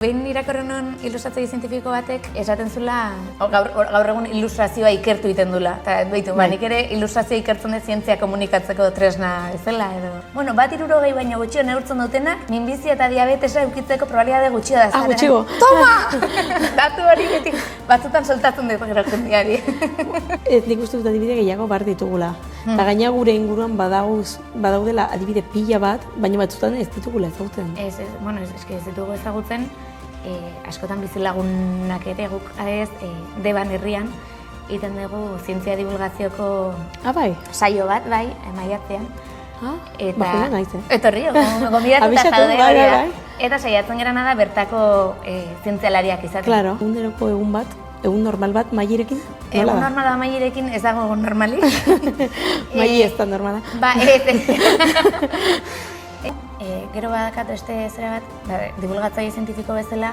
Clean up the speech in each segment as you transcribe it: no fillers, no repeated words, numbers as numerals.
Behin irakorrenon ilustratzaile zientifiko batek esaten zula gaur egun ilustrazioa ikertu egiten dula. Eta behitu, nik ere ilustrazioa ikertzen dut zientzia komunikatzeko tresna ezela edo. Bueno, 1/60 baino gutxio neurtzen dutenak, minbizia eta diabetesa eukitzeko probabilitate gutxio da. Gutxigo. Toma! Datu hori beti batzutan soltatzen dut gero jendeari. Nik uste dut adibide gehiago bar ditugula. Eta gaina gure inguruan badaudela adibide pila bat, baina batzutan ez ditugula ezagutzen. Ez ditugu ezagutzen. Askotan bizilagunak ere guk adez Deban herrian egiten dugu zientzia divulgazioko saio bat, bai, maiatzean. Bakuna naiz, Etorri, gomidatuta zaude. Eta saiatzen gerana da bertako zientzialariak izaten. Claro, eguneroko egun bat, egun normal bat mailerekin? Egun normal bat mailerekin ez dago egun normalik. Maile ez da normala. Ba, ez. Gero badakat beste zera bat, divulgatzaile zientifiko bezala,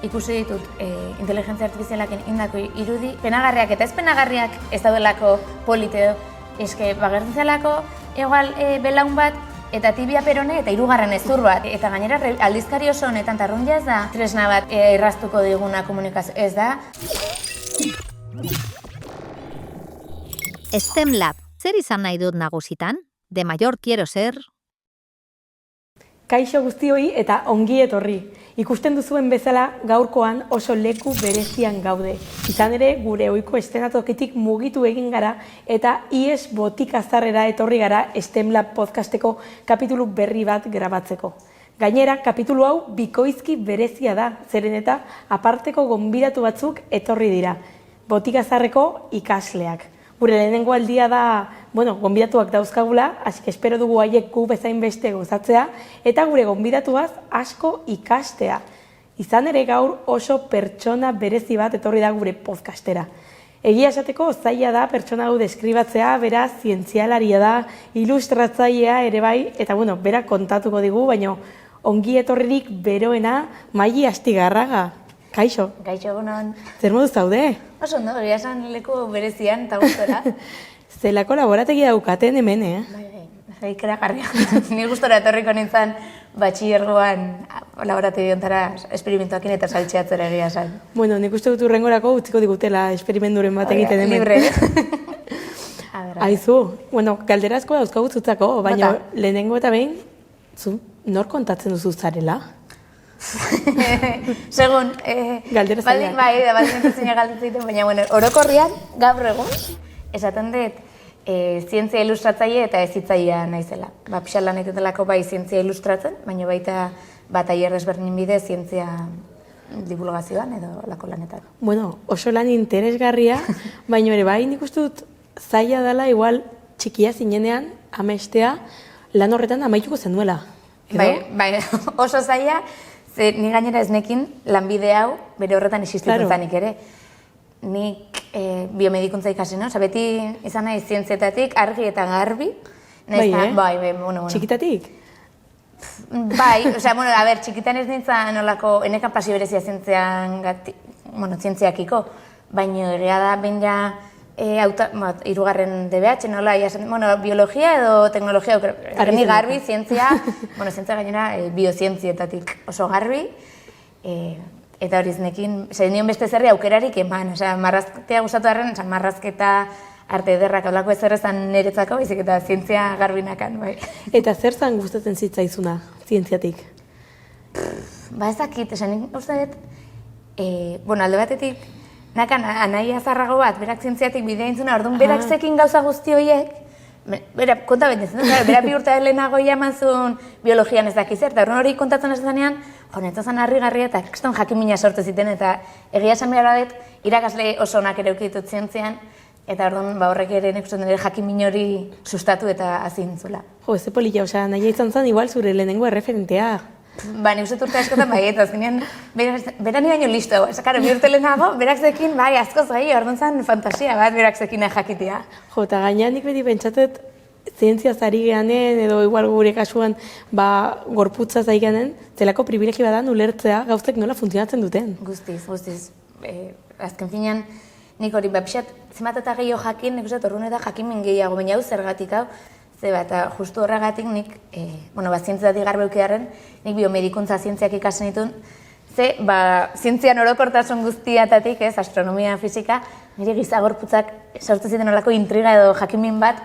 ikusi ditut inteligentzia artifizialaken indako irudi, penagarriak eta ez penagarriak ez daudelako politeo. Eske, bagertzen zelako, igual belaun bat, eta tibia perone eta 3. hezur bat. Eta gainera aldizkari oso honetan tarrunja ez da tresna bat erraztuko diguna komunikazio, ez da. STEM Lab, zer izan nahi dut nagusitan? De mayor quiero ser... Kaixo guztioi eta ongi etorri. Ikusten duzuen bezala gaurkoan oso leku berezian gaude. Izan ere, gure ohiko eszenatokitik mugitu egin gara eta IES Botikazarrera etorri gara STEM Lab podcasteko kapitulu berri bat grabatzeko. Gainera, kapitulu hau bikoizki berezia da, zeren eta aparteko gonbidatu batzuk etorri dira. Botikazarreko ikasleak. Gure lehenengo aldia da, gonbidatuak dauzkagula, hasi espero dugu haiek gu bezain beste gozatzea, eta gure gonbidatuaz asko ikastea. Izan ere gaur oso pertsona berezi bat etorri da gure podcastera. Egia esateko zaila da pertsona hau deskribatzea, bera zientzialaria da, ilustratzailea ere bai, eta bera kontatuko digu, baina ongi etorririk beroena Maili Astigarraga. Kaixo. Kaixo, egunon. Zer modu zaude? Oso ondo, egia esan leku berezian eta gustora. Zelako laborategia daukaten hemen, Bai, ikeragarria. Ni gustora etorriko nintzen batxilergoan laborategi hontara esperimentuakin eta saltxeatzera egia esan. Nik uste dut urrengorako utziko digutela esperimenturen bat egiten hemen. Libre. Aizu, galderazko dauzkagu zutzako, baina lehenengo eta behin, zu, nor kontatzen duzu zarela? Segun, galdera zainak. Bai, baldin galdetzen, baina orokorrian, gaur egun, esaten dut, zientzia ilustratzaile eta ezitzailea naizela. Pixalan egitelako bai zientzia ilustratzen, baina baita tailer desberdinen bidez zientzia divulgazioan edo lako lanetan. Oso lan interesgarria, baina ere bai nik uste dut zaila dela igual txikia zinenean amestea lan horretan amaituko zenuela. Bai, oso zaila, ni gainera ez nekin lanbide hau bere horretan existitzen zanik ere. Nik biomedikuntza ikasi, beti izan nahi zientzietatik argi eta garbi. Bai, Bueno. Txikitatik? Bai, txikitan ez nintzen nolako enekan pasio berezia zientziakiko, baina egia da behin ja 3. DBH, nola, biologia edo teknologia, ni garbi, zientzia, zientzia gainera biozientzietatik oso garbi, eta hori iznekin, nion beste zerri aukerarik eman, marrazketea gustatu harren, marrazketa arte ederrak aulako ez zerrezan niretzako, baizik eta zientzia garbinakan, bai. Eta zer zan gustatzen zitzaizuna, zientziatik? Ez dakit, nik uste dut, alde batetik, nakan anaia zarrago bat, berak zientziatik bidea intzuna, orduan berak zekin gauza guzti horiek, konta bendezen dut, berak 2 urte lehenago eman zuen biologian ez dakiz, eta orduan hori kontatzen ez denean, netzazan harrigarria eta kriston jakimina sortu ziten, eta egia esan behar dut, irakasle oso onak ere ukitut zientzian, eta orduan horrek ere nekusten dut jakimin hori sustatu eta azintzula. Ez polilla, nahi izan zen igual zure lehenengo erreferentea. Nik uste urte askotan bai, eta azkenean, beran baino listo, 2 urte lehenago, berak zekin, askoz gai, orduan zen fantasia bat, berak zekin jakitea. Eta gainean nik beti pentsatet, zientziaz ari gehanen, edo igual gure kasuan, gorputzaz ari gehanen, zelako privilegio badan ulertzea gauzek nola funtzionatzen duten. Guztiz. Azken finean, nik hori, pixat, zenbat eta gehiago jakin, nik uste orduan eta jakimin gehiago, baina hau zergatik hau, eta justu horregatik nik, zientziatik garbi eukidarren, nik biomedikuntza zientziak ikasen ditun, Ze, zientzian orokortasun guztiatatik, astronomia, fisika, nire gizagorputzak sortu ziten olako intriga edo jakimin bat,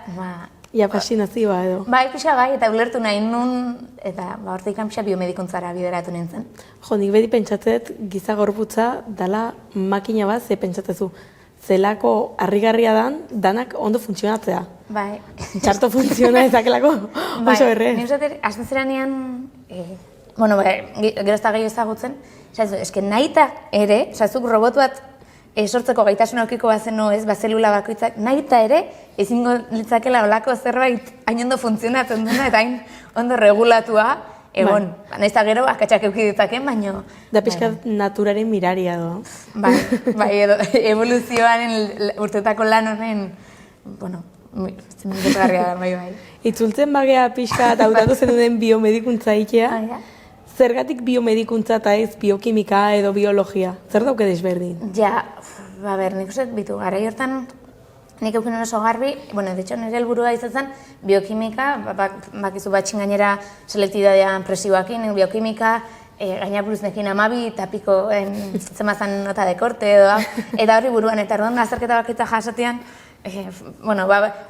Ia pasinazioa edo. Bai, pixka bai, eta ulertu nahi nun, eta hortik pixka biomedikuntzara bideratu nintzen. Jo, nik beti pentsatzet gizagorputza dala makina bat, ze pentsatzezu. Zelako harrigarria danak ondo funtzionatzea. Bai. Txarto funtziona ezakelako oso erre. Ni uste, azten zeranean, gero ez da gehiago ezagutzen, eske nahita ere, zuk robot bat sortzeko gaitasun aukiko bazenu ez, zelula bakoitzak, nahita ere, ezingo litzakela olako zerbait hain ondo funtzionatzen duna, eta hain ondo regulatua, egon. Nahiz eta gero, akatsak euki ditzaken, baino... Da pixkat naturaren miraria do. Bai, edo, evoluzioan urtetako lan honen, zindugarria da, bai. Itzultzen bagea pixkat hautatu zenuden biomedikuntza ikea, zergatik biomedikuntza eta ez biokimika edo biologia? Zer dauke desberdin? Ja, nik uste bitu, garai hortan nik eukin oso garbi, de hecho, nire helburua izatzen biokimika, bakizu batxin gainera selektidadean presioakin, biokimika, gaina buruznekin 12 eta piko zemazan nota de korte edo, eta horri buruan, eta orduan azterketa bakitza jasotean,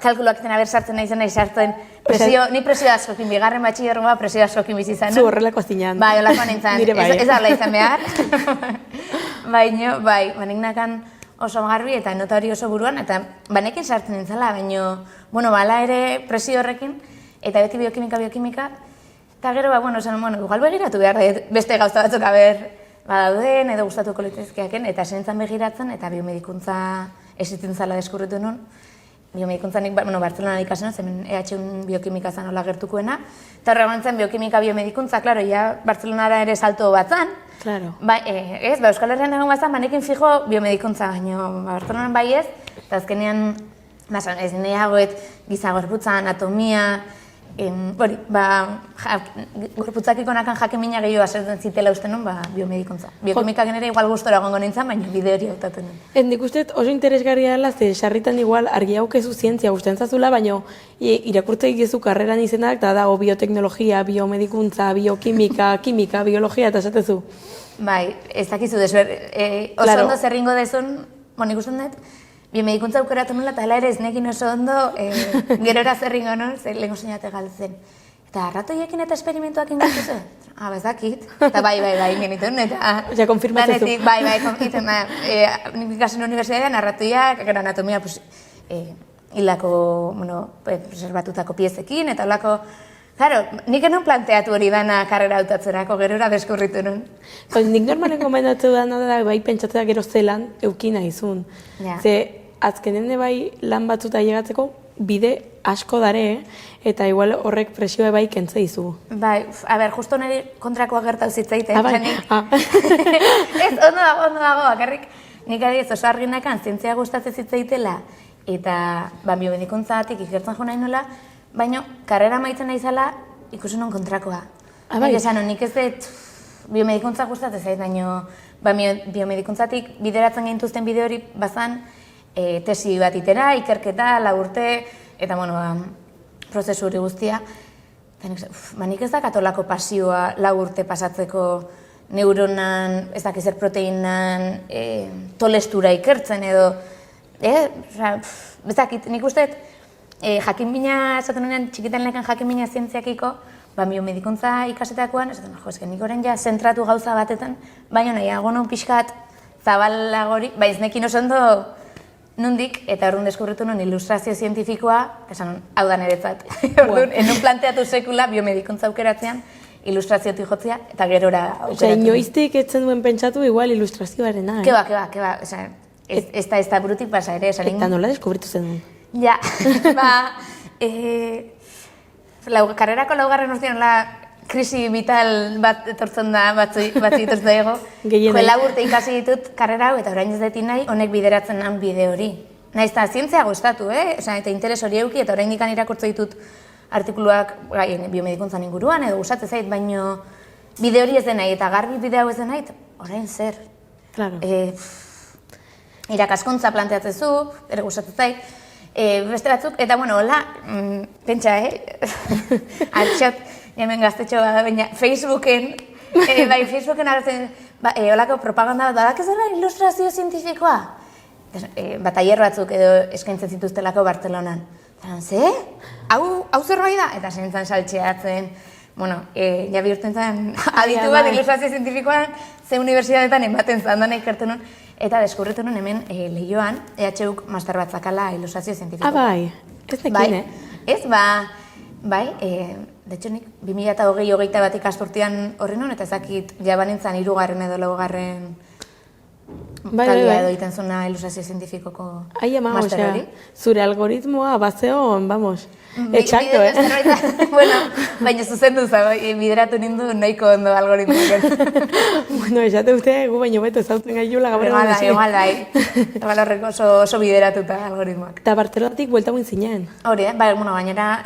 kalkuloak iten haber sartzen nahi zen, sartzen, ni presio askokin, bigarren batxillerroa presio askokin bizi izan. Zu horrelako zinean. Bai, horrelako nintzen, ez da horrela izan behar. Nik nakan oso garbi eta nota hori oso buruan, eta banekin sartzen nintzela, baina, bala ere presio horrekin, eta beti biokimika, eta gero, igual begiratu behar, beste gauza batzuk badauden, edo gustatuko litezkeaken, eta zentzen begiratzen, eta biomedikuntza existitzen zala deskurritu nun. Biomedikuntza nik, Bartzelonan ikasen, hemen EH1 biokimika zan hola gertukoena, eta horregan nintzen biokimika, biomedikuntza, klaro, Bartzelonara ere salto bat zan. Claro. Euskal Herrian egon bat zan, banekin fijo biomedikuntza, baina Bartzelonan bai ez, eta azkenean, ez nahiagoet gizagorputza, anatomia, gorputzakiko nakan jakemina gehiago asertzen zitela uste nun, biomedikuntza. Biokimikak ere igual gustora egongo nintzen, baina bide hori hautatzen nun. Nik uste oso interesgarria dela, ze sarritan igual argi haukezu zientzia gusten zazula, baina irakurtzei gezu karreran izenak, da dago bioteknologia, biomedikuntza, biokimika, kimika, biologia, eta esatezu. Bai, ez dakizu oso ondo zerringo dezun, nik usten dut, biomedikuntza aukeratu nula, eta ere ez nekin oso ondo gerora zerringo non, lehenko soinate galtzen. Eta arratoiekin eta esperimentuak ingatu zen? Ez dakit. Eta bai, genituen, eta... Ja, konfirmatzezu. Bai, konfirmatzen, nik ikasen unibertsitatean, arratoiak, anatomia, hilako, preservatutako piezekin, eta holako... Claro, nik enon planteatu hori dana karrera hautatzerako, gerora deskurritu nun. Nik normalen gomendatu dana da, bai, pentsatzea gero zelan eukina izun. Ze, azkenen bai lan batzuta llegatzeko, bide asko dare, eta igual horrek presioa bai kentze izu. Bai, justo niri kontrakoa gertau zitzaiten. Ez, ondo dago, bakarrik. Nik adiez oso arginakan zientzia gustatzen zitzaitela, eta biomedikuntzatik ikertzen jo nahi nola, baina karrera maitzen nahi zala ikusi non kontrakoa. Nik esan, nik ez dut biomedikuntza gustatzen zait, baina biomedikuntzatik bideratzen gehintuzten bide hori bazan tesi bat itera, ikerketa, 4 urte, eta prozesu hori guztia. Nik ez dakatolako pasioa 4 urte pasatzeko neuronan, ez dakizer proteinan, tolestura ikertzen edo, ez dakit, nik uste jakinmina, esaten honean, txikitan lekan jakinmina zientziakiko, biomedikuntza ikasetakoan, esaten, nik orain ja zentratu gauza batetan, baina nahiago non pixkat zabalagori, ez nekin oso ondo nondik, eta orduan deskurritu nun ilustrazio zientifikoa, esan, hau da niretzat. Orduan, enun planteatu sekula biomedikuntza aukeratzean, ilustraziotik jotzea, eta gerora aukeratu. Inoiztik etzen duen pentsatu igual ilustrazioarena, Keba, ez da burutik pasa ere. Eta nola deskubritu zen duen? Ja, karrerako 4. urtean krisi vital bat etortzen da, batzi etortzen da ego. 4 urte ikasi ditut karrera hau, eta orain ez deti nahi, honek bideratzen nan bide hori. Naiz eta zientzia gustatu, eta interes hori euki, eta orain dikan irakurtze ditut artikuluak biomedikuntzan inguruan, edo gustatzen zait, baino bide hori ez den nahi, eta garbi bide hau ez den nahi, orain zer. Claro. Irakaskuntza planteatzezu, ere gustatzen zait, beste batzuk, eta hola, pentsa, hemen gaztetxo bada, baina Facebooken agertzen, Olako propaganda bat, badak ez dara ilustrazio zientifikoa? Tailer batzuk edo eskaintzen zituztelako Bartzelonan. Ze? Hau zerbait da? Eta zentzen saltxeatzen. Bueno, ja bihurtzen zen aditu bat ilustrazio zientifikoan, ze unibertsitateetan ematen zan dana ikertu nun. Eta deskurritu nun hemen Leioan, EHUk master bat zakala ilustrazio zientifikoa. Bai, ez nekin, Ez, bai, de hecho nik 2020-hogeita bat ikasturtean horri nun, eta ezakit jabanintzan 3. edo 4. Talia edo iten zuna ilustrazio zientifikoko master hori. Zure algoritmoa bazeon, vamos, exacto, Bueno, baina zuzendu bideratu nindu nahiko ondo algoritmoak. Bueno, esate uste gu baino beto ezautzen gaiula gaur egun. Igual bai, horrek oso bideratuta algoritmoak. Eta Bartzelonatik buelta guen zinen. Hori, gainera,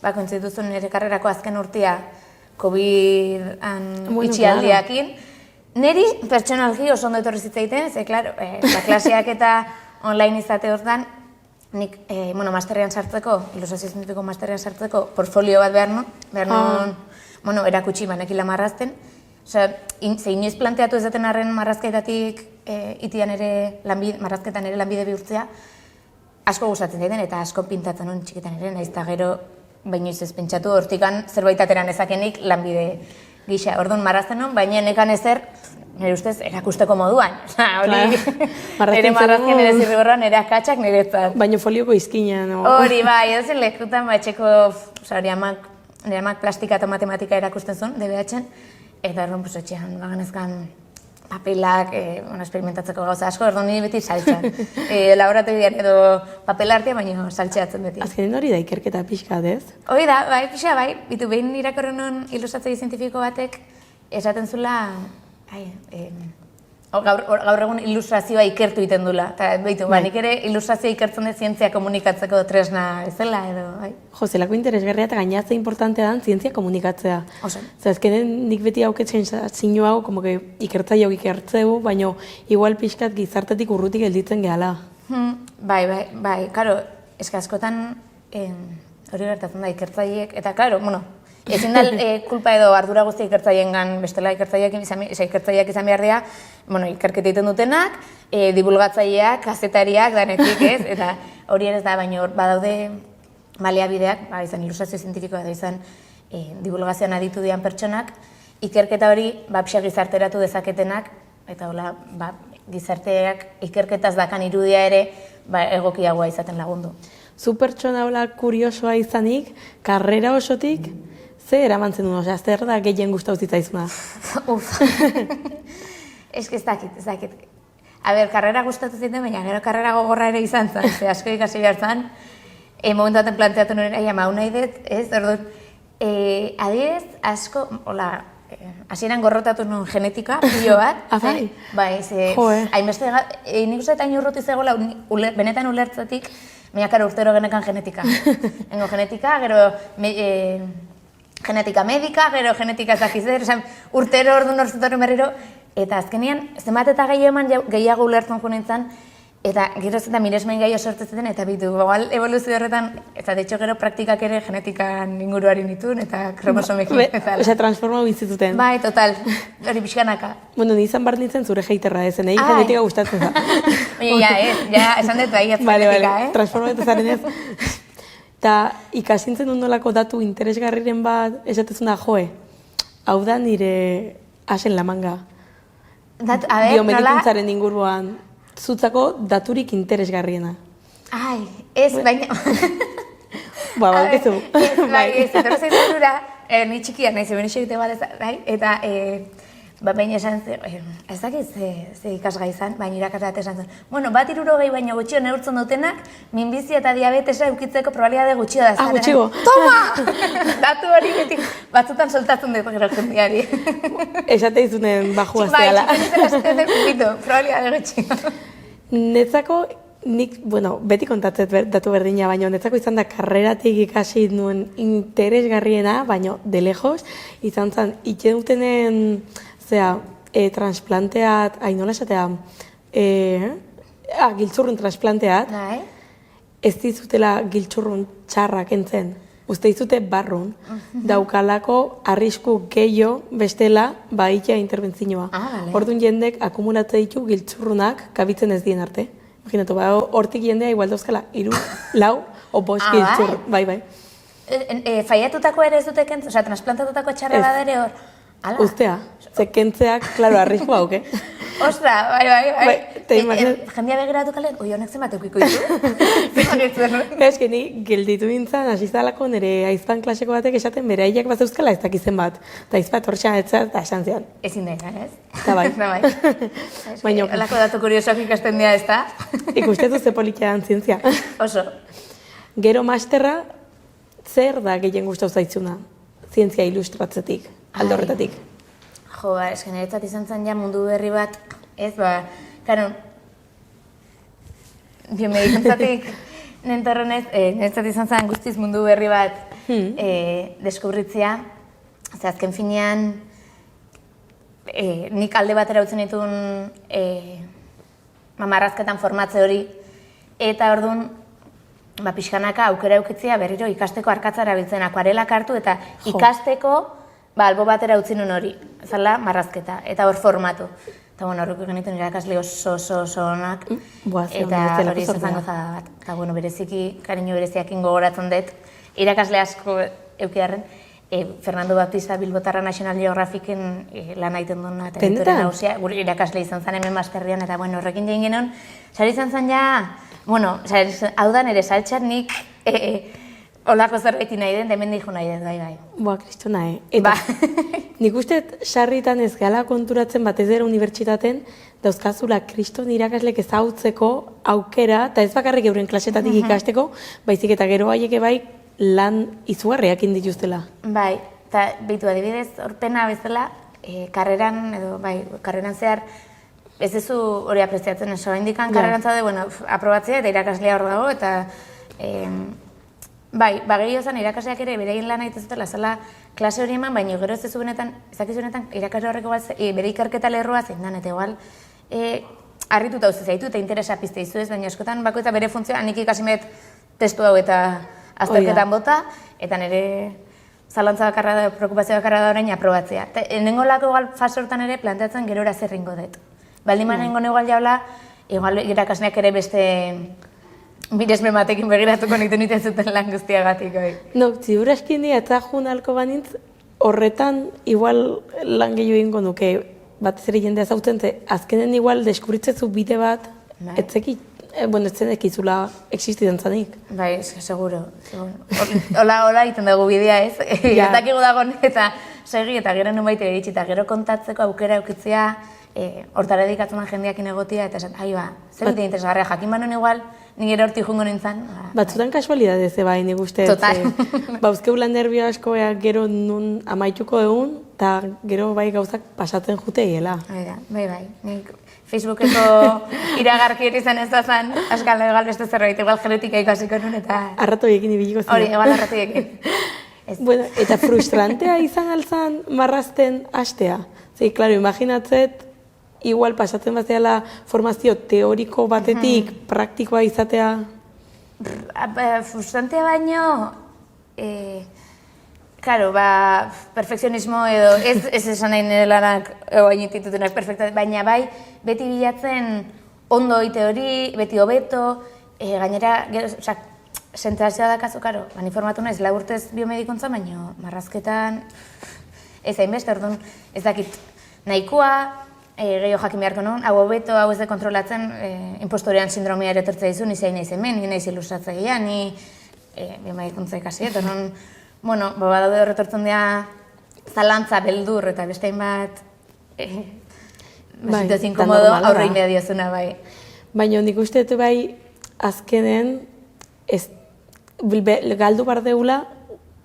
kointzituzun nire karrerako azken urtia COVID-an itxialdiakin. Neri pertsonalki oso ondo etorri zitzaiten, ze, klaro, klaseak eta online izate hortan, nik, masterrean sartzeko, ilustrazio zientifiko masterrean sartzeko, portfolio bat behar nun, erakutsi banekila marrazten. Osea, ze inoiz planteatu ezaten arren marrazketatik itian ere, marrazketan ere lanbide bihurtzea, asko gustatzen zaiten eta asko pintatzen nun txikitan ere, naiz eta gero, baino ez pentsatu, hortikan zerbait ateran ezakenik lanbide gisa. Orduan marrazten nun, baina nekan ezer, nire ustez, erakusteko moduan. Hori, nire marrazken, nire zirriborroan, nire akatsak niretzat. Baina folioko izkina, no? Hori, bai, edo zen lekutan, etxeko, nire amak plastika eta matematika erakusten zuen, DBH-en, eta erron, etxean, baganezkan, papelak, experimentatzeko gauza asko, orduan nire beti saltxan. Laboratorian edo papel artea, baina saltxeatzen beti. Azkenean hori da ikerketa pixka, ez? Hori da, bai, pixa, bai. Bitu, behin irakorren nun ilustratzaile zientifiko batek esaten zula, gaur egun ilustrazioa ikertu egiten dula. Eta, behitu, nik ere ilustrazioa ikertzen dut zientzia komunikatzeko tresna ezela, edo, bai. Jo, zelako interesgarria eta gainatze importantea dan zientzia komunikatzea. Oso. Azkenen nik beti hauketzen zinu hau, como que ikertzaileak ikertzeu, baina igual pixkat gizartetik urrutik gelditzen gehala. Bai, karo, eska askotan hori gertatzen da ikertzaileek, eta karo, ezin da kulpa edo ardura guztia ikertzaileengan, bestela ikertzaileak izan behar dira, ikerketa egiten dutenak, divulgatzaileak, kazetariak, danetik, ez? Eta hori ere ez da, baina badaude baliabideak, izan ilustrazio zientifikoa edo izan divulgazioan aditu dian pertsonak, ikerketa hori pixak gizarteratu dezaketenak, eta hola, gizarteak ikerketaz dakan irudia ere egokiagoa izaten lagundu. Zu pertsona hola kuriosoa izanik, karrera osotik, ze eramantzen duen, zer da gehien gustatu zitzaizuna? Ez dakit. Karrera gustatu ziten, baina gero karrera gogorra ere izan zen, ze asko ikasi behar zen, momentu baten planteatu nuen, hau nahi dut, ez, orduan, adibidez, asko, hasieran gorrotatu nuen genetika, pilo bat. Bai, hainbeste, nik uste eta inurruti zegoela, benetan ulertzatik, baina karo urtero genekan genetika. Engo genetika, gero genetika medika, gero genetika zakizer, urtero orduan orzutoren berriro, eta azkenean, zenbat eta gehiago ulertzen jo nintzen, eta gero zetan miresmen gai osortetzen, eta bitu, evoluzio horretan, eta de hecho gero praktikak ere genetikan inguruari nituen, eta kromosomekin. Osa, transforma bizituten. Bai, total, hori pixkanaka. Bueno, nizan bar nintzen zure heiterra ezen, genetika gustatzen da. Ja, esan dut bai, genetika, transforma zaren ez. Eta ikasintzen ondolako datu interesgarriren bat, esatezuna joe, hau da nire asen lamanga. Biomedikuntzaren inguruan, zutzako daturik interesgarriena. Ez, baina... Baukezu. Ez, etorra zaitzen dura, ni txikia nahi, zeben isegite bat ez, eta baina esan zen, ez dakit ze ikasgai izan, baina irakasleak esan zen. Bueno, bat 60 baina gutxio neurtzen dutenak, minbizia eta diabetesa eukitzeko probabilitate gutxio da. Gutxigo. Toma! Datu hori beti batzutan soltatzen dut gero jendeari. Esate izunen baju azteala. Bai, txipen ezaten dut, probabilitate gutxio. Netzako, nik, beti kontatzet datu berdina, baina netzako izan da karreratik ikasi nuen interesgarriena, baina de lejos, izan zen, itxe dutenen, transplanteat, nola esatea, giltzurrun transplanteat, ez dizutela giltzurrun txarrak entzen. uste dizute barrun, daukalako arrisku gehiago bestela baitia interbentzioa. Vale. Orduan jendek akumulatze ditu giltzurrunak kabitzen ez dien arte. Imaginatu, hortik jendea igual dauzkala, 3, 4 o 5 giltzur. Bai. Faiatutako ere ez dute kentzen, transplantatutako etxarra badere hor? Ala? Ustea, ze kentzeak, klaro, arrisku hauke. Ostra, bai. Te imaginas... Jendia begiratu kalen, oi honek zenbat eukiko ditu? Ez que ni gelditu nintzen, asizalako nire aizpan klaseko batek esaten bere aiak bat euskala ez dakizen bat. Eta aizpat hortxean etzat, eta esan zian. Ezin da, ez? Eta bai. Baina, alako datu kuriosoak ikasten dira, ez da? Ikustetu ze politia dan zientzia. Oso. Gero masterra, zer da gehien gustau zaitzuna? Zientzia ilustratzetik, alde horretatik. Jo, ez generetzat izan zen ja mundu berri bat, ez, karo, biomedikuntzatik nentorrenez, niretzat izan zen guztiz mundu berri bat deskubritzia, ze azken finean, nik alde batera utzen dituen marrazketan formatze hori, eta orduan, pixkanaka aukera eukitzia berriro ikasteko arkatzara biltzen akuarelak hartu, eta ikasteko, albo batera utzi nun hori, zala marrazketa, eta hor formatu. Eta horreko genituen irakasle oso onak, eta hori izan gozada bat. Eta bereziki, kariño bereziakin gogoratzen dut, irakasle asko eukidarren, Fernando Baptista Bilbotarra National Geographiken lan aiten duna, eta editora nagusia, gure irakasle izan zen hemen masterrian, eta horrekin egin genuen, sari izan zen ja, hau da nire saltxat nik, olako zerbait nahi den, hemen dijo nahi den, bai. Kristona, Eta, nik uste, sarritan ez gala konturatzen batez ere unibertsitaten, dauzkazula kriston irakaslek ezautzeko aukera, eta ez bakarrik euren klasetatik ikasteko, baizik eta gero haiek bai lan izugarriak indituztela. Bai, eta behitu adibidez, horpena bezala, karreran zehar, ez ezu hori apreziatzen eso, indikan karreran zaude, aprobatzea eta irakaslea hor dago, eta bai, gehiago zen irakasleak ere berein lan egiten zutela, zela klase hori eman, baina gero ez benetan irakasle horreko bere ikerketa lerroa zein dan, eta igual harrituta uste zaitu eta interesa pizte izu ez, baina askotan bakoitza bere funtzioa, nik ikasimet testu hau eta azterketan bota, eta nire zalantza bakarra da, preokupazio bakarra da orain aprobatzea. Nengo lako igual fase hortan ere planteatzen gerora zerringo dut. Baldiman nengo igual jaula, igual irakasleak ere beste Biresme batekin begiratuko niten zuten lan guztiagatik. Ziur eskin dira, eta junalko banintz, horretan igual lan gehiago egingo nuke batez ere jendea zauten, azkenen igual deskurritzezu bide bat, etzen ekizula existitzen zanik. Bai, seguro. Hola egiten dugu bidea ez, ez dakigu dagoen eta segi eta gero nun baite eritxi eta gero kontatzeko aukera eukitzea, hortara edikatzen jendeakin egotia, eta esan, zer bide interesgarria, jakin banon igual, ni gero horti jungo nintzen. Batzutan kasualidadez bai, nik uste. Total. Bauzkeula nervio askoa gero nun amaituko egun, eta gero bai gauzak pasatzen juteiela. Bai. Nik Facebookeko iragarki izan ez da zen, askal egal beste zerbait, igual genetika ikasiko nun eta... Arratoiekin ibiliko ziren. Hori, igual arratoiekin. Bueno, eta frustrantea izan alzan marrazten hastea. Klaro, imaginatzet, igual pasatzen bazeala formazio teoriko batetik praktikoa izatea? Frustrantea baino, claro, perfekzionismo edo, ez esan nahi nire lanak oain institutunak perfekta, baina bai, beti bilatzen ondo ite hori, beti hobeto, gainera, sentzazioa dakazu, claro, informatu naiz, 4 urtez biomedikuntza, baina marrazketan, ez hainbeste, orduan, ez dakit, nahikoa, gehiago jakin beharko nuen, hau hobeto, hau ez de kontrolatzen, impostorean sindromia ere etortzea dizu, ni zein naiz hemen, ni naiz ilustratzailea, ni biomedikuntza ikasi, eta non, badaude horretortzen dira zalantza, beldur, eta beste hainbat, situazio inkomodo, aurrein behar diozuna, bai. Baina nik uste dut bai, azkenen, galdu bar deula,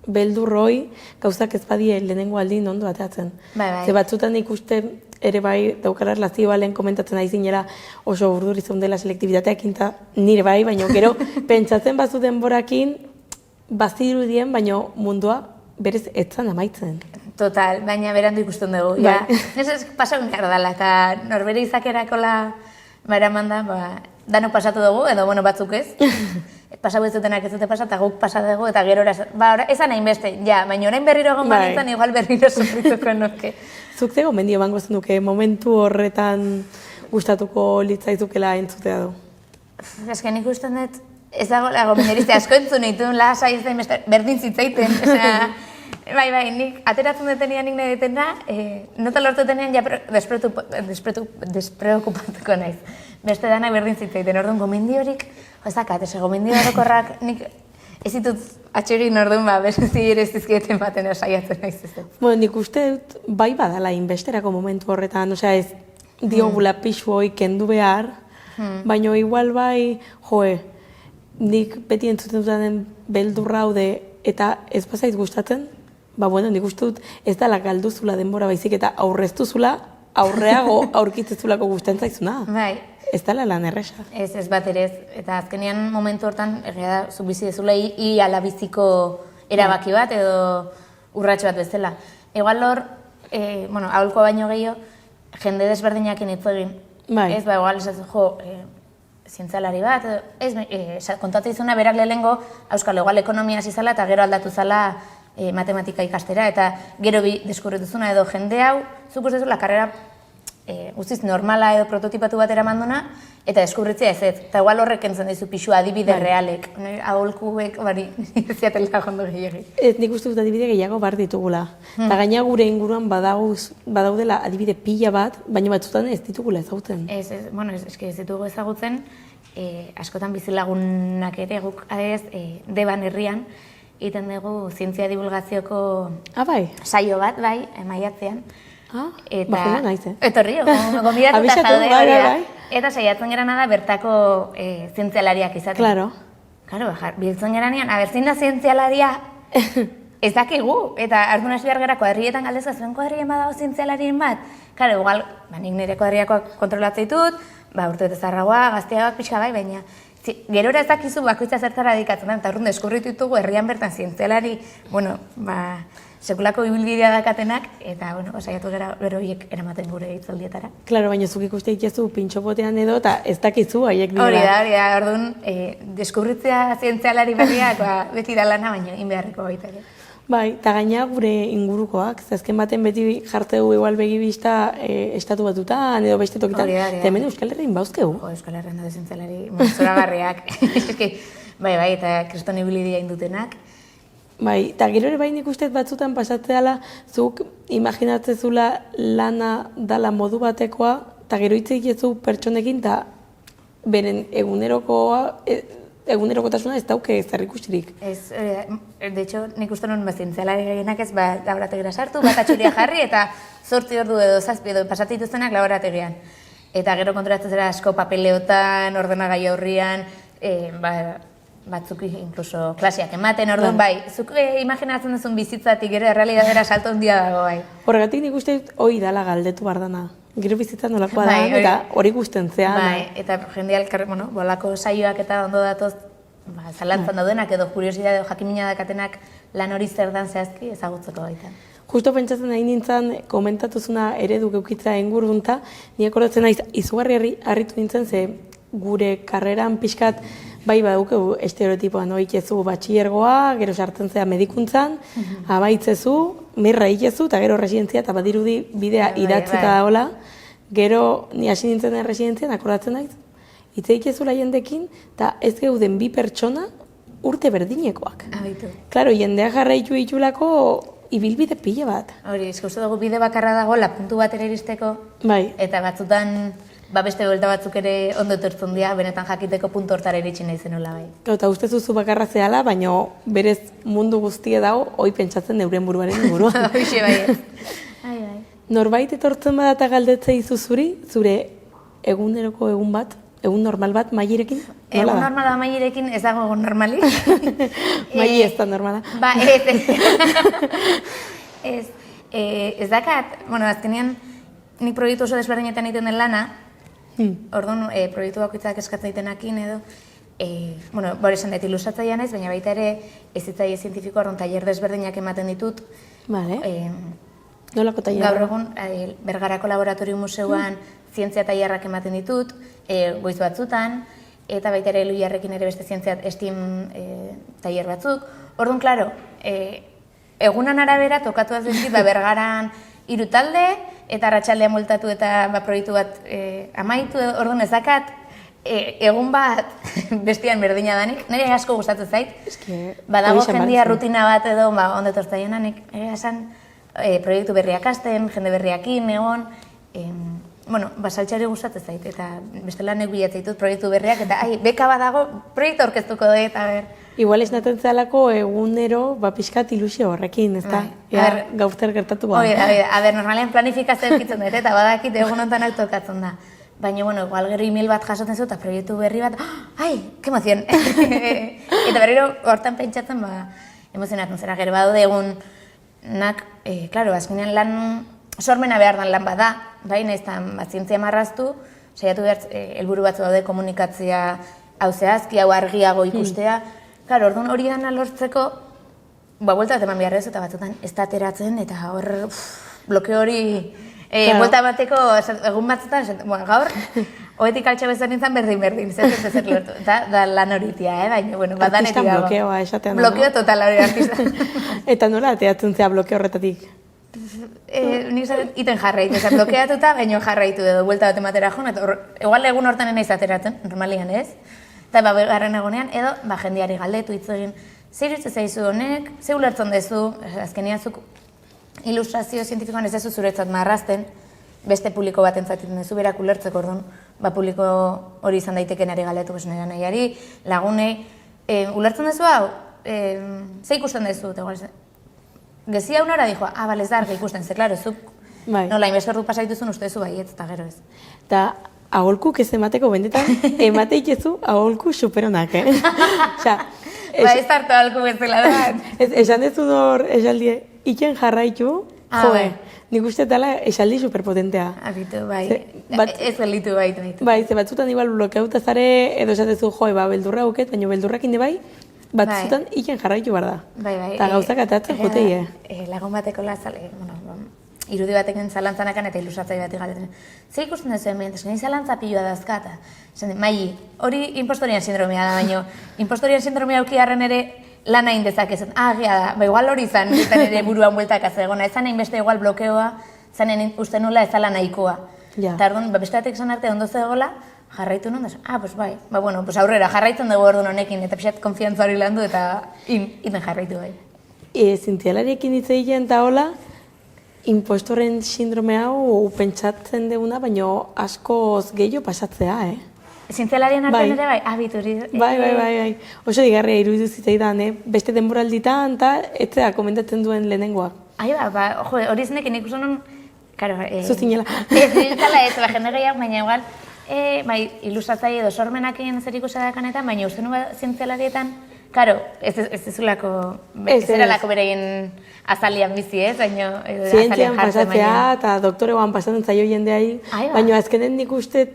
beldurroi, gauzak ez badie lehenengo aldin ondo ateatzen. Ze batzutan ikuste ere bai, daukara erlazioa lehen komentatzen ari zinela oso urdur izan dela selektibitateakin eta nire bai, baina gero pentsatzen bazu denborakin, bazirudien, baina mundua berez etzan amaitzen. Total, baina berandu ikusten dugu. Ez pasagun behar dela, eta norbere izakerakola eraman da, danok pasatu dugu, edo batzuk ez. pasau ez dutenak ez dute pasa, eta guk pasa dugu, eta gero esan hain beste, ja, baina orain berriro egon banitzen, igual berriro sufrituko nuke. Zuk ze gomendio emango zenuke momentu horretan gustatuko litzaizukela entzutea du? Ez que nik usten dut, ez dagoela gomendiorizte asko entzun dituen lasai ez da berdin zitzaiten, bai, nik ateratzen detenean nik nahi detena, nota lortu detenean ja despreokupatuko naiz. Beste dana berdin zitzaiten, orduan gomendiorik, ezakat, gomendio orokorrak nik ez ditut atxegin orduan, berzi ere ez dizkieten baten saiatzen naiz ez. Bueno, nik uste dut bai badala inbesterako momentu horretan, osea ez diogula pixu hoi kendu behar, baina igual bai, nik beti entzuten duten beldurra haude eta ez bazait gustatzen, bueno, nik uste dut ez dala galduzula denbora baizik eta aurreztuzula, aurreago aurkitzezulako gustatzen zaizuna. Bai. Ez dala lan erresa. Ez bat ere ez, eta azkenean momentu hortan, egia da, zuk bizi dezula i alabiziko erabaki bat edo urratxo bat bezala. Igual hor, aholkoa baino gehiago, jende desberdinak hitz egin. Ez, igual esatzen zientzialari bat, kontatu izuna berak lehenengo, euskal igual ekonomia zizala eta gero aldatu zala matematika ikastera, eta gero deskurrituzuna edo jende hau, zuk uste zula karrera guztiz normala edo prototipatu bat eramanduna, eta deskurritzea ez. Eta igual horrek entzen dizu pixua adibide realek. Aholkuek, ez ziatela jondo gehiagik. Nik uste dut adibide gehiago bar ditugula. Eta gaina gure inguruan badaudela adibide pila bat, baina batzutan ez ditugula ezagutzen. Ez ditugu ezagutzen, askotan bizilagunak ere guk adez, Deban herrian, egiten dugu zientzia divulgazioko saio bat, bai, maiatzean. Bajuna naiz, Etorri, gomidatuta jaude hori da. Eta saiatzen gerana da bertako zientzialariak izaten. Claro, biltzen geranean, zein da zientzialaria, ez dakigu. Eta ardun hasi behar gerako herrietan galdezka zuen kuadrien badago zientzialarien bat. Igual, nik nire kuadriakoak kontrolatzen ditut, urte bete zarragoa, gazteagoak pixka bai, baina gerora ez dakizu bakoitza zertara dedikatzen da, eta ardun deskurritu ditugu herrian bertan zientzialari, sekulako ibilbidea dakatenak, eta, saiatu gara beroiek eramaten gure hitzaldietara. Claro, baina zuk ikuste itezu pintxopotean edo, eta ez dakizu haiek dira. Hori da, orduan, deskubritzea zientzialari berriak, beti da lana, baina inbeharreko baita ere. Bai, eta gaina gure ingurukoak, azken baten beti jarteu igual begibista estatu batutan, edo beste tokitan. Eta hemen Euskal Herrian bauzkegu. Euskal Herrian da zientzialari, zoragarriak. Bai, eta kriston ibilidia indutenak. Bai, eta gero ere bai nik uste batzutan pasatzeala, zuk imaginatzezula lana dala modu batekoa, eta gero hitz egitezu pertsonekin, eta beren egunerokotasuna ez dauke zer ikusirik. Ez, de hecho, nik uste non zientzialari gehienak ez laborategira sartu, bat atxuria jarri, eta 8 ordu edo 7 edo pasatituztenak laborategian. Eta gero konturatzen zera asko papeleotan, ordenagai aurrian, batzuk inkluso klaseak ematen, orduan bai, zuk imaginatzen duzun bizitzatik ere errealidadera salto handia dago bai. Horregatik nik uste hori dala galdetu bardana. Gero bizitza nolakoa da, eta hori guztentzea. Bai, eta jende alkar, bolako saioak eta ondo datoz, zalantzan daudenak edo kuriosidade jakimina dakatenak lan hori zer dan zehazki ezagutzeko baita. Justo pentsatzen nahi nintzen, komentatuzuna eredu geukitza engurunta, ni akordatzen naiz izugarri harritu nintzen, ze gure karreran pixkat bai badukegu estereotipoan oikezu batxillergoa, gero sartzen zea medikuntzan, abaitzezu, mirra ikezu, eta gero residentzia, eta badirudi bidea idatzita dagoela, gero ni hasi nintzen den residentzian, akordatzen naiz, hitz ikezula jendekin, eta ez geuden bi pertsona urte berdinekoak. Claro, jendea jarraitu itxulako ibilbide pila bat. Hori, uste dugu bide bakarra dagoela puntu batera iristeko, eta batzutan beste buelta batzuk ere ondo etortzen dira, benetan jakiteko puntu hortara iritsi nahi zenula bai. Eta uste zuzu bakarra zehala, baina berez mundu guztia dago, hoi pentsatzen neuren buruaren inguruan. Hoxe bai. Norbait etortzen bada eta galdetzea izu zure eguneroko egun bat, egun normal bat mailerekin? Egun normala mailerekin ez dago egun normali. Maile ez da normala. Ba, ez dakat, azkenean nik proiektu oso desberdinetan egiten den lana, orduan proiektu bakoitzak eskatzen egitenakin edo, bori esan dut ilusatzaia naiz, baina baita ere ezitzaile zientifiko orduan tailer desberdinak ematen ditut. Nolako tailerra? Gaur egun, Bergarako Laboratorio Museuan zientzia tailerrak ematen ditut, goiz batzutan, eta baita ere Eluiarrekin ere beste zientzia STEAM tailer batzuk. Orduan, klaro, egunan arabera tokatu azizkit, Bergaran 3 talde, eta arratsaldean multatu eta proiektu bat amaitu, orduan ez dakat, egun bat bestian berdina danik, nire asko gustatzen zait. Badago jendia rutina bat edo, ondo tortzaien nik esan proiektu berriak hasten, jende berriakin, egon, saltxari gustatzen zait, eta bestela nek bilatzen ditut proiektu berriak, eta beka badago, proiektu orkestuko dut, eta Igual ez naten zalako egunero, pixkat ilusio horrekin, ez da? Gauzter gertatu ba. Normalean planifikazio eukitzen dut, eta badakit egun honetan tokatzen da. Baina, igual gero email bat jasotzen zu, eta proiektu berri bat, ke emozion! Eta berriro hortan pentsatzen, emozionatzen zera, gero badaude egunak, klaro, azkenean lan sormena behar dan lan bada, baina ez da, zientzia marraztu, saiatu behar, helburu batzu daude komunikatzea hau zehazki, hau argiago ikustea. Klaro, orduan hori gana lortzeko, buelta bat eman behar ez, eta batzutan ez da ateratzen, eta hor, bloke hori, buelta bateko, egun batzutan, gaur, hoetik altxa bezan nintzen berdin, zer lortu, eta lan horitia, baina, badanetik dago. Artistan blokeoa esatean. Blokeo total hori artista. Eta nola ateratzen zea blokeo horretatik? Nik zaten iten jarraitu, blokeatuta, baina jarraitu edo, buelta bat ematera joan, eta igual egun hortan naiz ateratzen, normalian ez, eta garren egonean, edo jendiari galdetu hitz egin, zer iruditzen zaizu honek, ze ulertzen dezu, azkenean zuk ilustrazio zientifikoan ez dezu zuretzat marrazten, beste publiko bat entzatzen dezu, berak ulertzeko orduan, publiko hori izan daitekenari galdetu nire nahiari, lagunei, ulertzen dezu hau, ze ikusten dezu, gezia unora dijo, bale, ez da argi ikusten, ze, klaro, zuk nola, inbeste ordu pasaituzun uste dezu baietz, eta gero ez. Eta aholkuk ez emateko bendetan, emateik ezu aholku superonak, Ez hartu aholku bezala da. Esan ez hor esaldie, iken jarraitu, nik uste dela esaldi superpotentea. Abitu, ez gelditu baitu. Bai, ze batzutan igual blokeauta zare, edo esatezu, beldurra auket, baina beldurrak inde bai, batzutan iken jarraitu behar da. Bai. Eta gauzak atatzen joteie. Lagun bateko lazale, irudi batekin zalantzanakan eta ilustratzai batik galetzen. Zer ikusten duzu hemen, esken zalantza pilua dazkata. Mai, hori impostorian sindromea da, baina impostorian sindromea aukiarren ere lan hain dezakezen. Agia da, igual hori izan ere buruan bueltak azegona. Ez zanein beste igual blokeoa, zanein uste nula ez zala nahikoa. Eta arduan, beste batek zan arte ondo zegoela, jarraitu non, pues bai, aurrera, jarraitzen dugu orduan honekin, eta pixat konfiantza hori landu eta iten jarraitu bai. Zientzialariekin hitz egiten eta hola, impostoren sindrome hau pentsatzen duguna, baina askoz gehiago pasatzea, Zientzialarien artean ere bai, abituri. Bai. Oso digarria iruditu zitzaidan, beste denboralditan eta etzea komentatzen duen lehenengoa. Hori zenekin ikusten nun, Zuzinela. Ez jende gehiago, baina igual, ilustratzaile edo sormenakin zer ikusadakanetan, baina uste nuen zientzialarietan, ez dezulako, ez eralako bereien azalian bizi ez, baina zientzian pasatzea eta doktoregoan pasatzen zaio jendeai, baina azkenen nik uste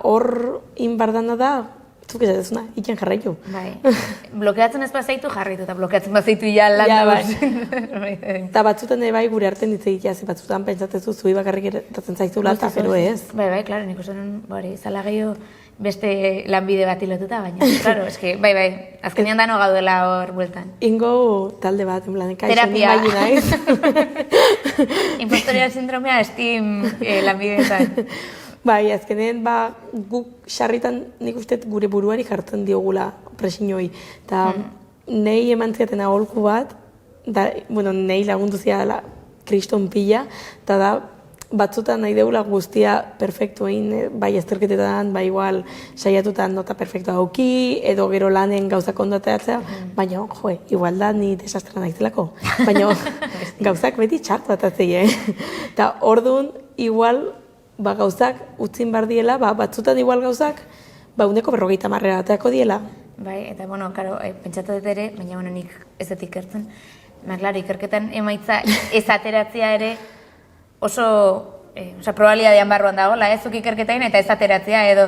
hor inbardana da, zuk esatezuna, iken jarraitu. Blokeatzen ez bazaitu jarraitu eta blokeatzen bazaitu ja lan Eta batzutan bai gure artean hitz egitea, batzutan pentsatzezu zui bakarrik eratatzen zaizula eta pero ez. Bai, klaro, nik uste nun, zala gehiago beste lanbide bat ilotuta, baina, klaro, eski, bai, azkenean dano gaudela hor bueltan. Ingo talde bat, en plan, terapia. Impostoria sindromea STEAM lanbideetan. Bai, azkenean, guk sarritan nik uste gure buruari jartzen diogula presiñoi. Eta nahi eman ziaten aholku bat, nahi lagundu ziala kriston pila, eta da, batzutan nahi deula guztia perfektu egin, bai azterketetan, bai igual saiatutan nota perfektua auki, edo gero lanen gauzak ondoteatzea, baina, igual da ni desastra nahizelako. Baina gauzak beti txartu atatzei, Eta orduan, igual, gauzak utzin bar diela, batzutan igual gauzak, 150 ateako diela. Bai, eta, pentsatu dut ere, baina, nik ez dut ikertzen. Klaro, ikerketan emaitza ez ateratzea ere oso probabilidadean barruan dagoela, zuk ikerketain eta ez ateratzea edo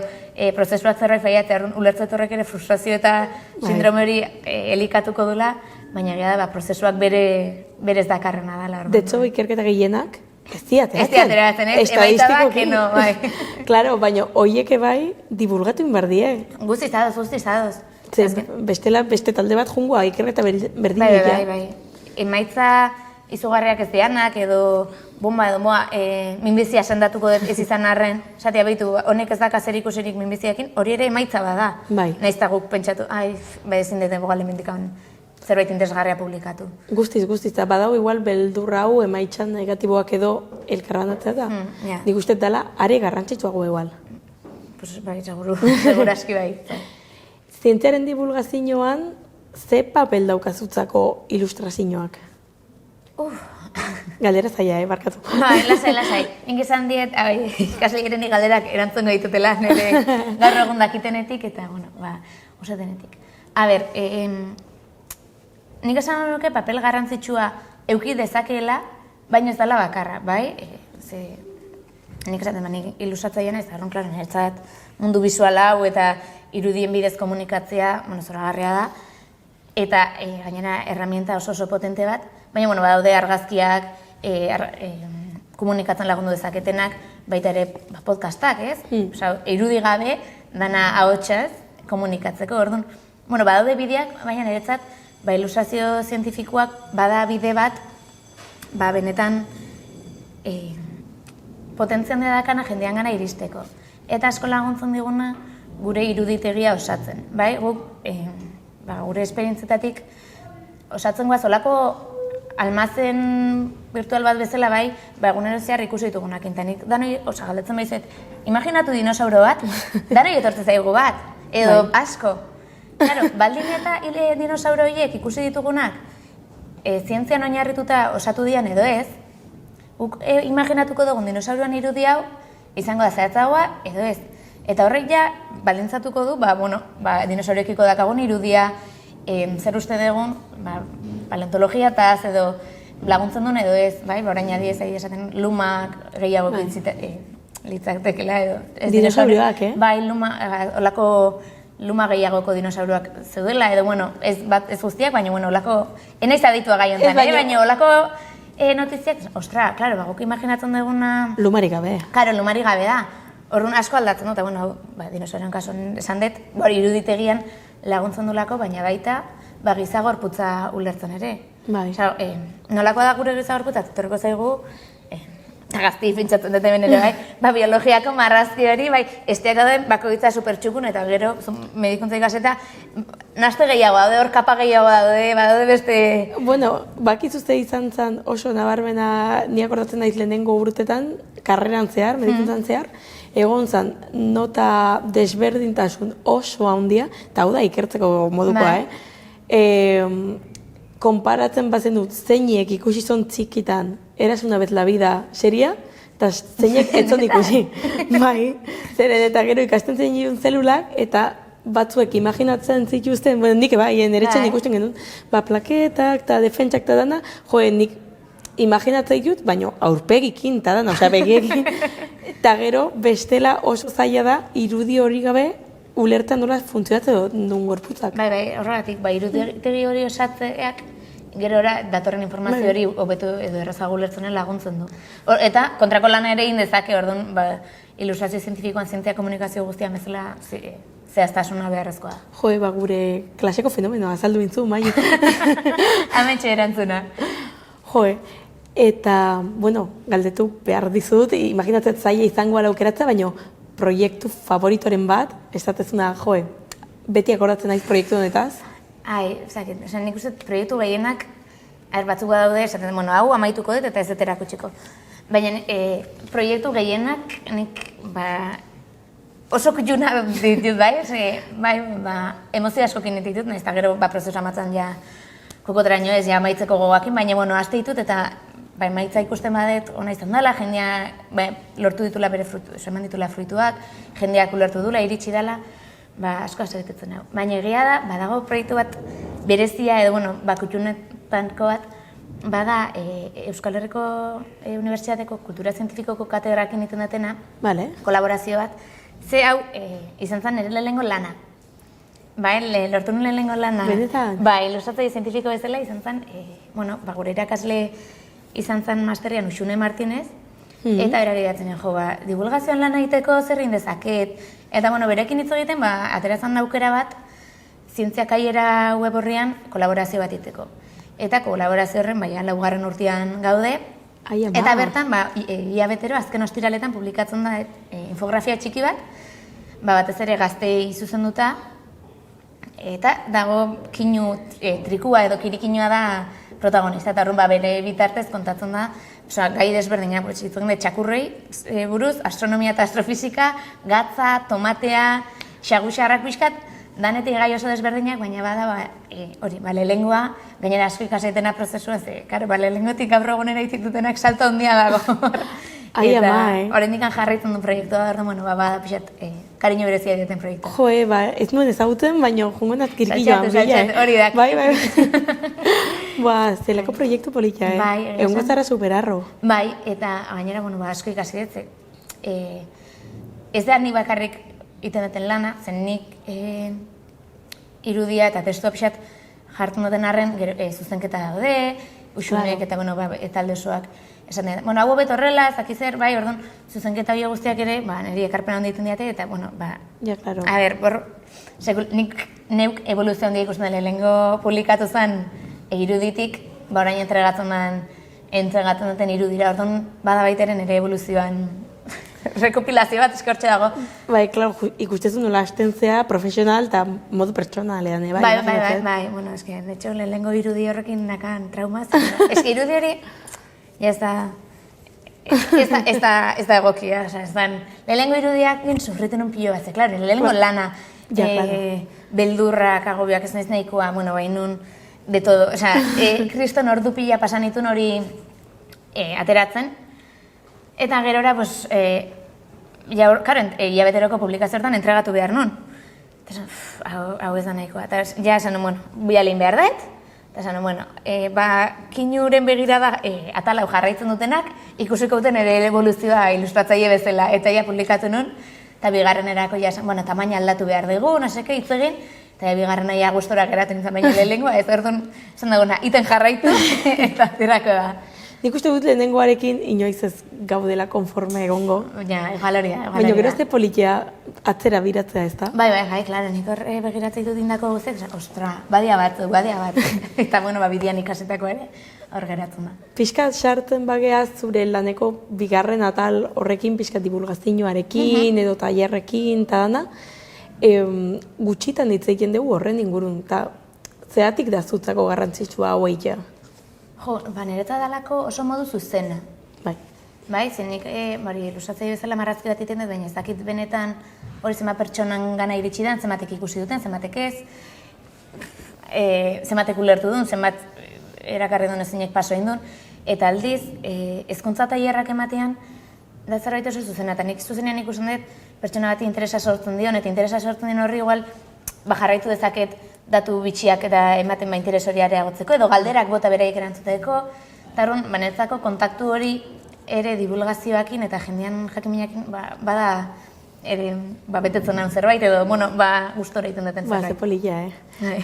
prozesuak zerbait faiatzea, ulertzat horrek ere frustrazio eta sindrome hori elikatuko dula, baina gara da, prozesuak berez dakarrena dela. Detzo, ikerketa gehienak, Ez diateratzen, emaitza da, que no, bai. Claro, baina hoieke bai, divulgatu inbardie. Guzti zadoz. Bestela, beste talde bat jungoa, ikerreta berdin Bai. Emaitza izugarriak ez dianak, edo bomba edo moa, minbizia sendatuko dut ez izan arren, esatia behitu, honek ez daka zer ikusirik minbiziakin, hori ere emaitza bada. Bai. Nahiz eta guk pentsatu, ezin deten bogale mendikan zerbait interesgarria publikatu. Guztiz, eta badau igual beldurra hau emaitzan negatiboak edo elkarbanatzea da. Nik uste dela, are garrantzitsuago igual. Pues bai, seguraski bai. Zientziaren divulgazioan, ze papel daukazutzako ilustrazioak? Galdera zaila, barkatu. Lasai. Nik esan diet, ikasleirenik galderak erantzungo ditutela, nire gaur egun dakitenetik, eta, oso denetik. A ber, nik esan nuke papel garrantzitsua euki dezakeela, baina ez dela bakarra, bai? Nik esaten, nik ilustratzailean ez, arron, klaro, niretzat mundu bisual hau eta irudien bidez komunikatzea, zoragarria da, eta gainera herramienta oso potente bat, baina, badaude argazkiak, komunikatzen lagundu dezaketenak, baita ere podcastak, ez? Irudi gabe, dana ahotsaz komunikatzeko, orduan. Badaude bideak, baina niretzat, ilustrazio zientifikoak bada bide bat, benetan potentzian dakana jendean gana iristeko. Eta asko laguntzen diguna gure iruditegia osatzen. Bai, guk gure esperientzetatik osatzen guaz, olako almazen virtual bat bezala bai, egunero zehar ikusi ditugunak. Eta nik danoi galdetzen baizuet, imaginatu dinosauro bat, danoi etortzen zaigu bat, edo asko. Claro, baldin eta dinosauro horiek ikusi ditugunak, zientzian oinarrituta osatu dian edo ez, guk imaginatuko dugun dinosauroan irudi hau, izango da zehatzagoa edo ez. Eta horrek ja, baldintzatuko du, dinosaurekiko dakagun irudia, zer uste dugun, paleontologiataz edo laguntzen duen edo ez, orain adiez esaten lumak gehiago litzatekela edo. Dinosaurioak, Bai, olako luma gehiagoko dinosauroak zeudela, edo, ez guztiak, baina, olako, enaiz aditua gai honetan, baina olako notiziak, ostra, klaro, guk imaginatzen duguna... Lumari gabe. Klaro, lumari gabe da. Orduan asko aldatzen dut, eta, dinosaurioen kasuan esan dut, iruditegian laguntzen dulako, baina baita, giza gorputza ulertzen ere. Nolako da gure giza gorputza, etorriko zaigu, gazti pintzatzen dut hemen ere, biologiako marrazki hori, esteak dauden bakoitza supertxukun, eta gero, medikuntza ikaseta, naste gehiago daude, hor kapa gehiago daude beste... Bakizuzte izan zen oso nabarmena, ni akordatzen naiz lehenengo urtetan, karreran zehar, medikuntzan zehar, egon zen nota desberdintasun oso handia, eta hau da ikertzeko modukoa, konparatzen bazen dut zeinek ikusi zon txikitan Eras una vez la vida seria, eta zeinek entzon ikusi. Zeren eta gero ikasten zein ditun zelulak, eta batzuek imaginatzen zituzten, nik eretxen ikusten genuen, plaketak eta defentsak eta dana, nik imaginatzen ditut, baina aurpegikin eta dana, begiekin, eta gero bestela oso zaila da irudi hori gabe ulertan nola funtzionatzen duen gorputzak. Horregatik, iruditegi hori osatzeak, gero datorren informazio hori hobetu edo errazago ulertzenen laguntzen du. Eta kontrako lana ere indezake, orduan, ilustrazio zientifikoan zientzia komunikazio guztia bezala zehaztasuna beharrezkoa da. Gure klaseko fenomenoa azaldu bintzu, mai. Ametxe erantzuna. Eta, galdetu behar dizut, imaginatzen zaila izango ala aukeratza, baina proiektu favoritoren bat, estatezuna, beti akordatzen naiz proiektu honetaz? Nik uste proiektu gehienak, batzuk daude, esaten hau amaituko dut eta ez dut erakutsiko. Baina proiektu gehienak, nik oso kutxuna ditut emozio askokin ditut, nahiz eta gero prozesu amatzen kokotraino ez, amaitzeko gogoakin, baina aste ditut eta emaitza ikusten badet ona izan dela, jendea lortu ditula bere frutu, eman ditula fruituak, jendeak ulertu dula, iritsi dela, asko asetetzen hau. Baina egia da, badago proiektu bat berezia edo, kutxunetanko bat, bada Euskal Herriko Unibertsitateko Kultura Zientifikoko katedrakin egiten datena, kolaborazio bat, ze hau izan zen nire lehenengo lana. Lortu nuen lehenengo lana. Benetan? Ilustratzaile zientifiko bezala izan zen, gure irakasle izan zen masterrean Uxune Martinez, eta berari datzen jo, divulgazioan lan egiteko zer egin dezaket, eta berekin hitz egiten, ateratzen aukera bat, Zientzia Kaiera web horrian kolaborazio bat egiteko. Eta kolaborazio horren, laugarren urtean gaude, eta bertan, ia betero, azken ostiraletan publikatzen da infografia txiki bat, batez ere gaztei zuzenduta, eta dago kinu trikua edo kirikinoa da protagonista, eta horren bere bitartez kontatzen da, gai desberdina, txakurrei buruz, astronomia eta astrofisika, gatza, tomatea, xaguxarrak pixkat, danetik gai oso desberdinak, baina bada, lehengoa, gainera asko ikasaitena prozesua, lehengotik gaur egunera itik dutenak salto handia dago. Ai, ama, Horrendik jarraitzen du proiektua, bada pixat, kariño berezia duten proiektua. Jo, ez nuen ezagutzen, baina jungo nazkirkioan bila. Saltxatu, hori da. Bai, zelako proiektu polita, egun gozara superarro. Bai, eta gainera, asko ikasi dut, ez da ni bakarrik iten duten lana, zen nik irudia eta testua pixat jartzen duten arren zuzenketa daude, usunek eta talde osoak esan dut. Hau beto horrela, ez dakiz zer, orduan, zuzenketa hori guztiak ere, niri ekarpena handi egiten diate, eta, Ja, klaro. A ber, nik neuk evoluzio handia ikusten dela, lehengo publikatu zen iruditik, orain entregatzen duten irudira, orduan, bada baiteren ere evoluzioan rekopilazio bat eskortxe dago. Bai, klaro, ikustezu nola hasten zea profesional eta modu pertsonalean, bai? Bai, eske, de hecho, lehengo irudi horrekin nakan traumaz. Eske, irudi hori, ez da egokia, ez da, lehengo irudiak sufritu nun pilo bat, klaro, lehengo lana, beldurrak, agobiak ez naiz nahikoa, nun, de todo, kriston ordu pila pasan itun hori ateratzen, eta gerora, hilabeteroko publikazioetan entregatu behar nun. Hau ez da nahikoa. Eta ja esan nuen, bialin behar dut. Eta esan nuen, kinuren begirada atalau jarraitzen dutenak, ikusiko duten ere evoluzioa ilustratzaile bezala. Eta ja publikatu nun, eta bigarrenerako ja esan, tamaina aldatu behar dugu, naseke hitz egin, eta bigarrena ja gustora geratzen izan baina lehenengoa, ez orduan, esan duguna, iten jarraitu, eta zerako da. Nik uste dut lehenengoarekin inoiz ez gaudela konforme egongo. Ja, egaloria. Baina gero ez politia atzera biratzea, ez da? Bai, klaro, nik hor begiratzea ditut indako guztiak, ostra, badia bat. Eta, bidean ikasetako ere, hor geratzen da. Piskat sartzen bagea zure laneko bigarren atal horrekin, piskat divulgazioarekin, edo tailerrekin, eta dana, gutxitan hitz egiten dugu horren ingurun, eta zeatik da zutzako garrantzitsua hau egitea? Jo, niretzat dalako oso modu zuzena. Bai, zenik, lusatzei bezala marrazki bat iten dut, baina ez dakit benetan hori zenbat pertsonan gana iritsi den, zenbatek ikusi duten, zenbatek ez, zenbatek ulertu duen, zenbat erakarri duen ezinek paso egin duen, eta aldiz, hezkuntza tailerrak ematean, da zerbait oso zuzena, eta nik zuzenean ikusten dut, pertsona bati interesa sortzen dion, eta interesa sortzen dion horri igual, jarraitu dezaket datu bitxiak eta ematen interes hori areagotzeko, edo galderak bota beraik erantzuteko, eta horren, netzako kontaktu hori ere divulgazioakin eta jendean jakiminekin bada ere betetzen nahi zerbait, edo, gustora egiten duten zerbait. Ze polilla,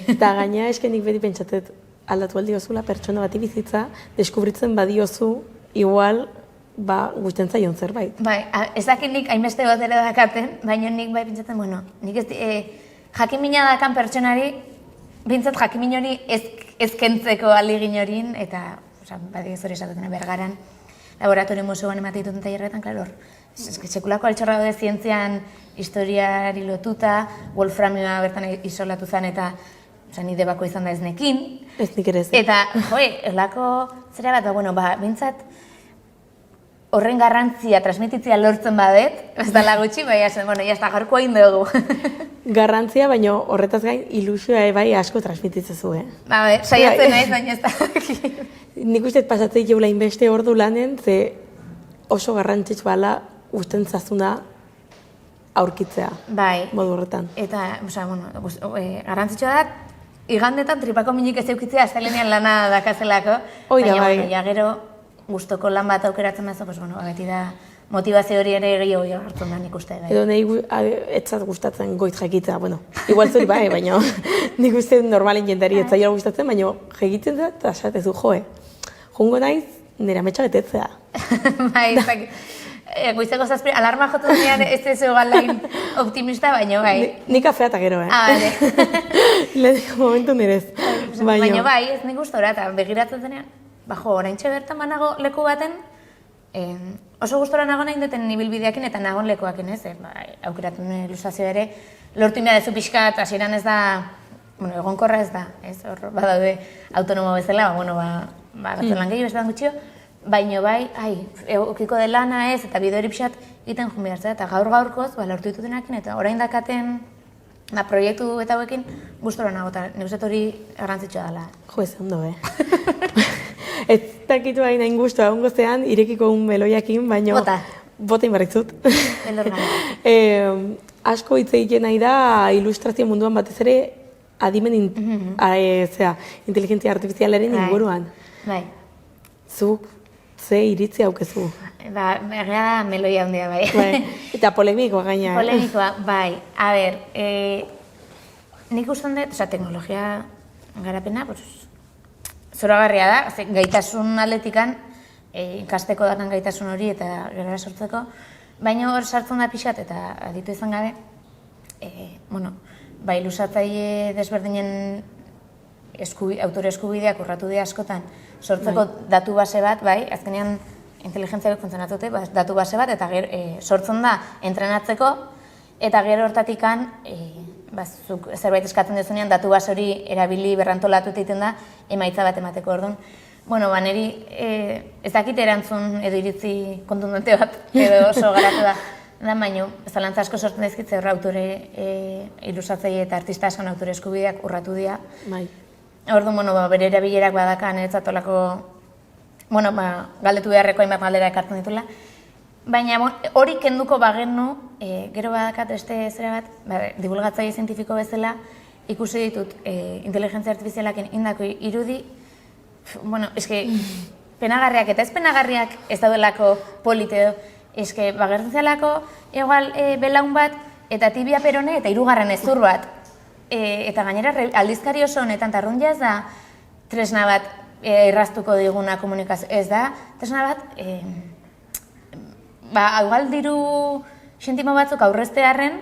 Eta gaina eskenik beti pentsatet aldatu aldiozula pertsona bati bizitza, deskubritzen badiozu, igual, guztien zaion zerbait. Bai, ez dakit nik hainbeste bat ere dakaten, baina nik pentsatzen, nik jakimina dakan pertsonari, bintzat jakimin hori ez kentzeko aligin horin, eta, badik ez hori esatuten bergaran, laboratorio museoan ematen dituten tailerretan, klaro, sekulako altxorra daude zientzian historiari lotuta, wolframioa bertan isolatu zen, eta nide bako izan da ez nekin. Ez nik ere ez. Eta, erlako zera bat, bintzat, horren garrantzia, transmititzia lortzen badet, ez da lagutxi, jazta garkoa indogu. Garrantzia, baina horretaz gain ilusioa asko transmititzen zu, saiatzen naiz, baina ez da. Nik uste pasatzei jeula inbeste ordu lanen, ze oso garrantzitsu bala usten zazuna aurkitzea. Bai. Modu horretan. Eta, garrantzitsua da, igandetan tripako minik ez eukitzea, astelenean lana dakazelako. Oida, bai. Baina, gero, gustoko lan bat aukeratzen da, beti da, motivazio hori ere gehiago hartzen da nik uste. Edo nahi etzat gustatzen goiz jakitzea, igual zuri bai, baina nik uste normalen jendari etzaila gustatzen, baina jakitzen da, eta esatezu, jungo naiz, nire ametsa betetzea. Bai, goizeko zazpi, alarma jotu denean ez ez egalain optimista, baina bai. Ni kafea eta gero, Bale. Leheneko momentu nirez. Baina bai, ez nik gustora, eta begiratzen denean, oraintxe bertan banago leku baten, oso gustora nago nahi duten ibilbideakin eta nagon lekuakin ez, aukeratun ilustrazio ere, lortu inbeadezu pixka, eta hasieran ez da, egonkorra ez da, ez, hor badaude autonomo bezala, batzen lan gehiago, bestetan gutxio, baina bai, okiko de lana ez, eta bide hori pixat egiten joan behartzea, eta gaur-gaurkoz, lortu ditutenakin, eta orain dakaten proiektu eta hauekin gustora nago, eta neuzet hori garrantzitsua dela. Jo, ez ondo, Ez dakitu hain hain guztua, ongo zean, irekiko un meloiakin, baina... Bota inbarritzut. Asko hitz egiten nahi da ilustrazio munduan batez ere adimen inteligentzia artifizialaren inguruan. Bai. Zuk ze iritzi haukezu? Egia da meloia handia, bai. Eta polemikoa gaina. Polemikoa, bai. A ber, nik uste dut, teknologia garapena, zoragarria da, gaitasun aldetikan, ikasteko dakan gaitasun hori eta gerora sortzeko, baina hor sartzen da pixat eta aditu izan gabe, ilusatzaile desberdinen autore eskubideak urratu dira askotan sortzeko datu base bat, azkenean inteligentziak funtzionatute, datu base bat, eta sortzen da entrenatzeko, eta gero hortatikan, zerbait eskatzen dezunean, datu base hori erabili berrantolatu egiten da, emaitza bat emateko orduan. Niri ez dakit erantzun edo iritzi kontundente bat, edo oso garatu da, baina zalantza asko sortzen daizkitze hor autore ilustratzaile eta artista askon autore eskubideak urratu dira. Orduan, bere erabilerak badaka, niretzat olako, galdetu beharreko hainbat galdera ekartzen ditula. Baina hori kenduko bagenu, gero badakat beste zera bat, divulgatzaile zientifiko bezala, ikusi ditut inteligentzia artifizialakin indako irudi, penagarriak eta ez penagarriak ez daudelako politeo, bagertzen zelako, igual belaun bat, eta tibia perone, eta hirugarren ezur bat. Eta gainera, aldizkari oso honetan, eta arrundia ez da tresna bat erraztuko diguna komunikazio, ez da, tresna bat, igual diru sentimo batzuk aurreztearren,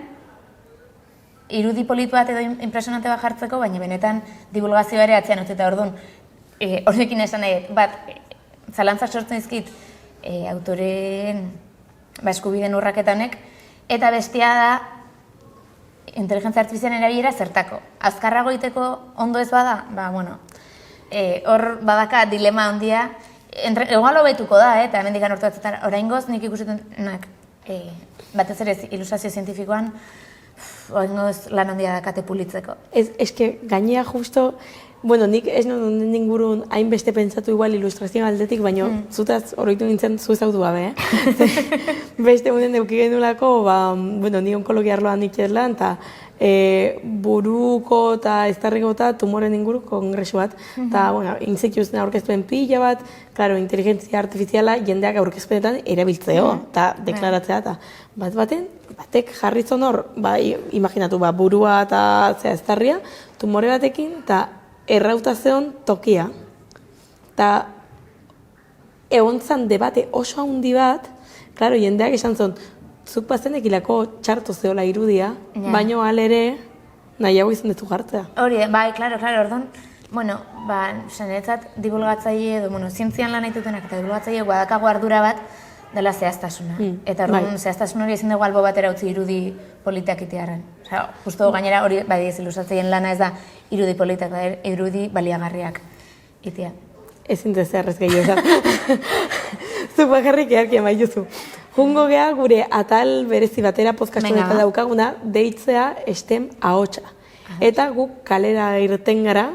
irudi politu bat edo impresionante bat jartzeko, baina benetan divulgazioa ere atzean utzi eta orduan, horrekin esan nahi, zalantzak sortzen dizkit autoreen eskubideen urraketanek, eta bestia da inteligentzia artifizialen erabilera zertako. Azkarrago egiteko ondo ez bada, hor badaka dilema handia, egual hobetuko da, eta hemen dikan hortu batzetan, oraingoz nik ikusetunak, batez ere ilustrazio zientifikoan, oraingoz lan handia dakate pulitzeko. Gainea justo, nik ez non ingurun hainbeste pentsatu igual ilustrazio aldetik, baina zutaz horretu nintzen zu ezautu gabe, Beste unen deuki genulako, ni onkologia arloan ikeslan, eta buruko eta eztarriko eta tumoren inguru kongresu bat, eta insektiuzten aurkezpen pila bat, klaro, inteligentzia artifiziala jendeak aurkezpenetan erabiltzeo, eta deklaratzea, eta batek jarritzon hor, imaginatu, burua eta eztarria, tumore batekin, eta errautazeon tokia. Eta egon zan debate oso handi bat, klaro, jendeak esan zon, zuk bazenek ilako txarto zeola irudia, baino alere nahiago izan dezu jartzea. Hori, klaro, orduan, zenetzat divulgatzaile edo, zientzian lan aitutenak eta divulgatzaile guadakago ardura bat dela zehaztasuna. Eta orduan, zehaztasun hori ezin dugu albo batera utzi irudi politak itearren. Justo gainera hori, ez ilustratzaien lana ez da irudi politak, irudi baliagarriak itea. Ezin zerrez gehiago esan. Zuk bakarrik earki emaituzu. Jungo geha gure atal berezi batera podcastu eta daukaguna deitzea STEM ahotsa. Eta guk kalera irten gara,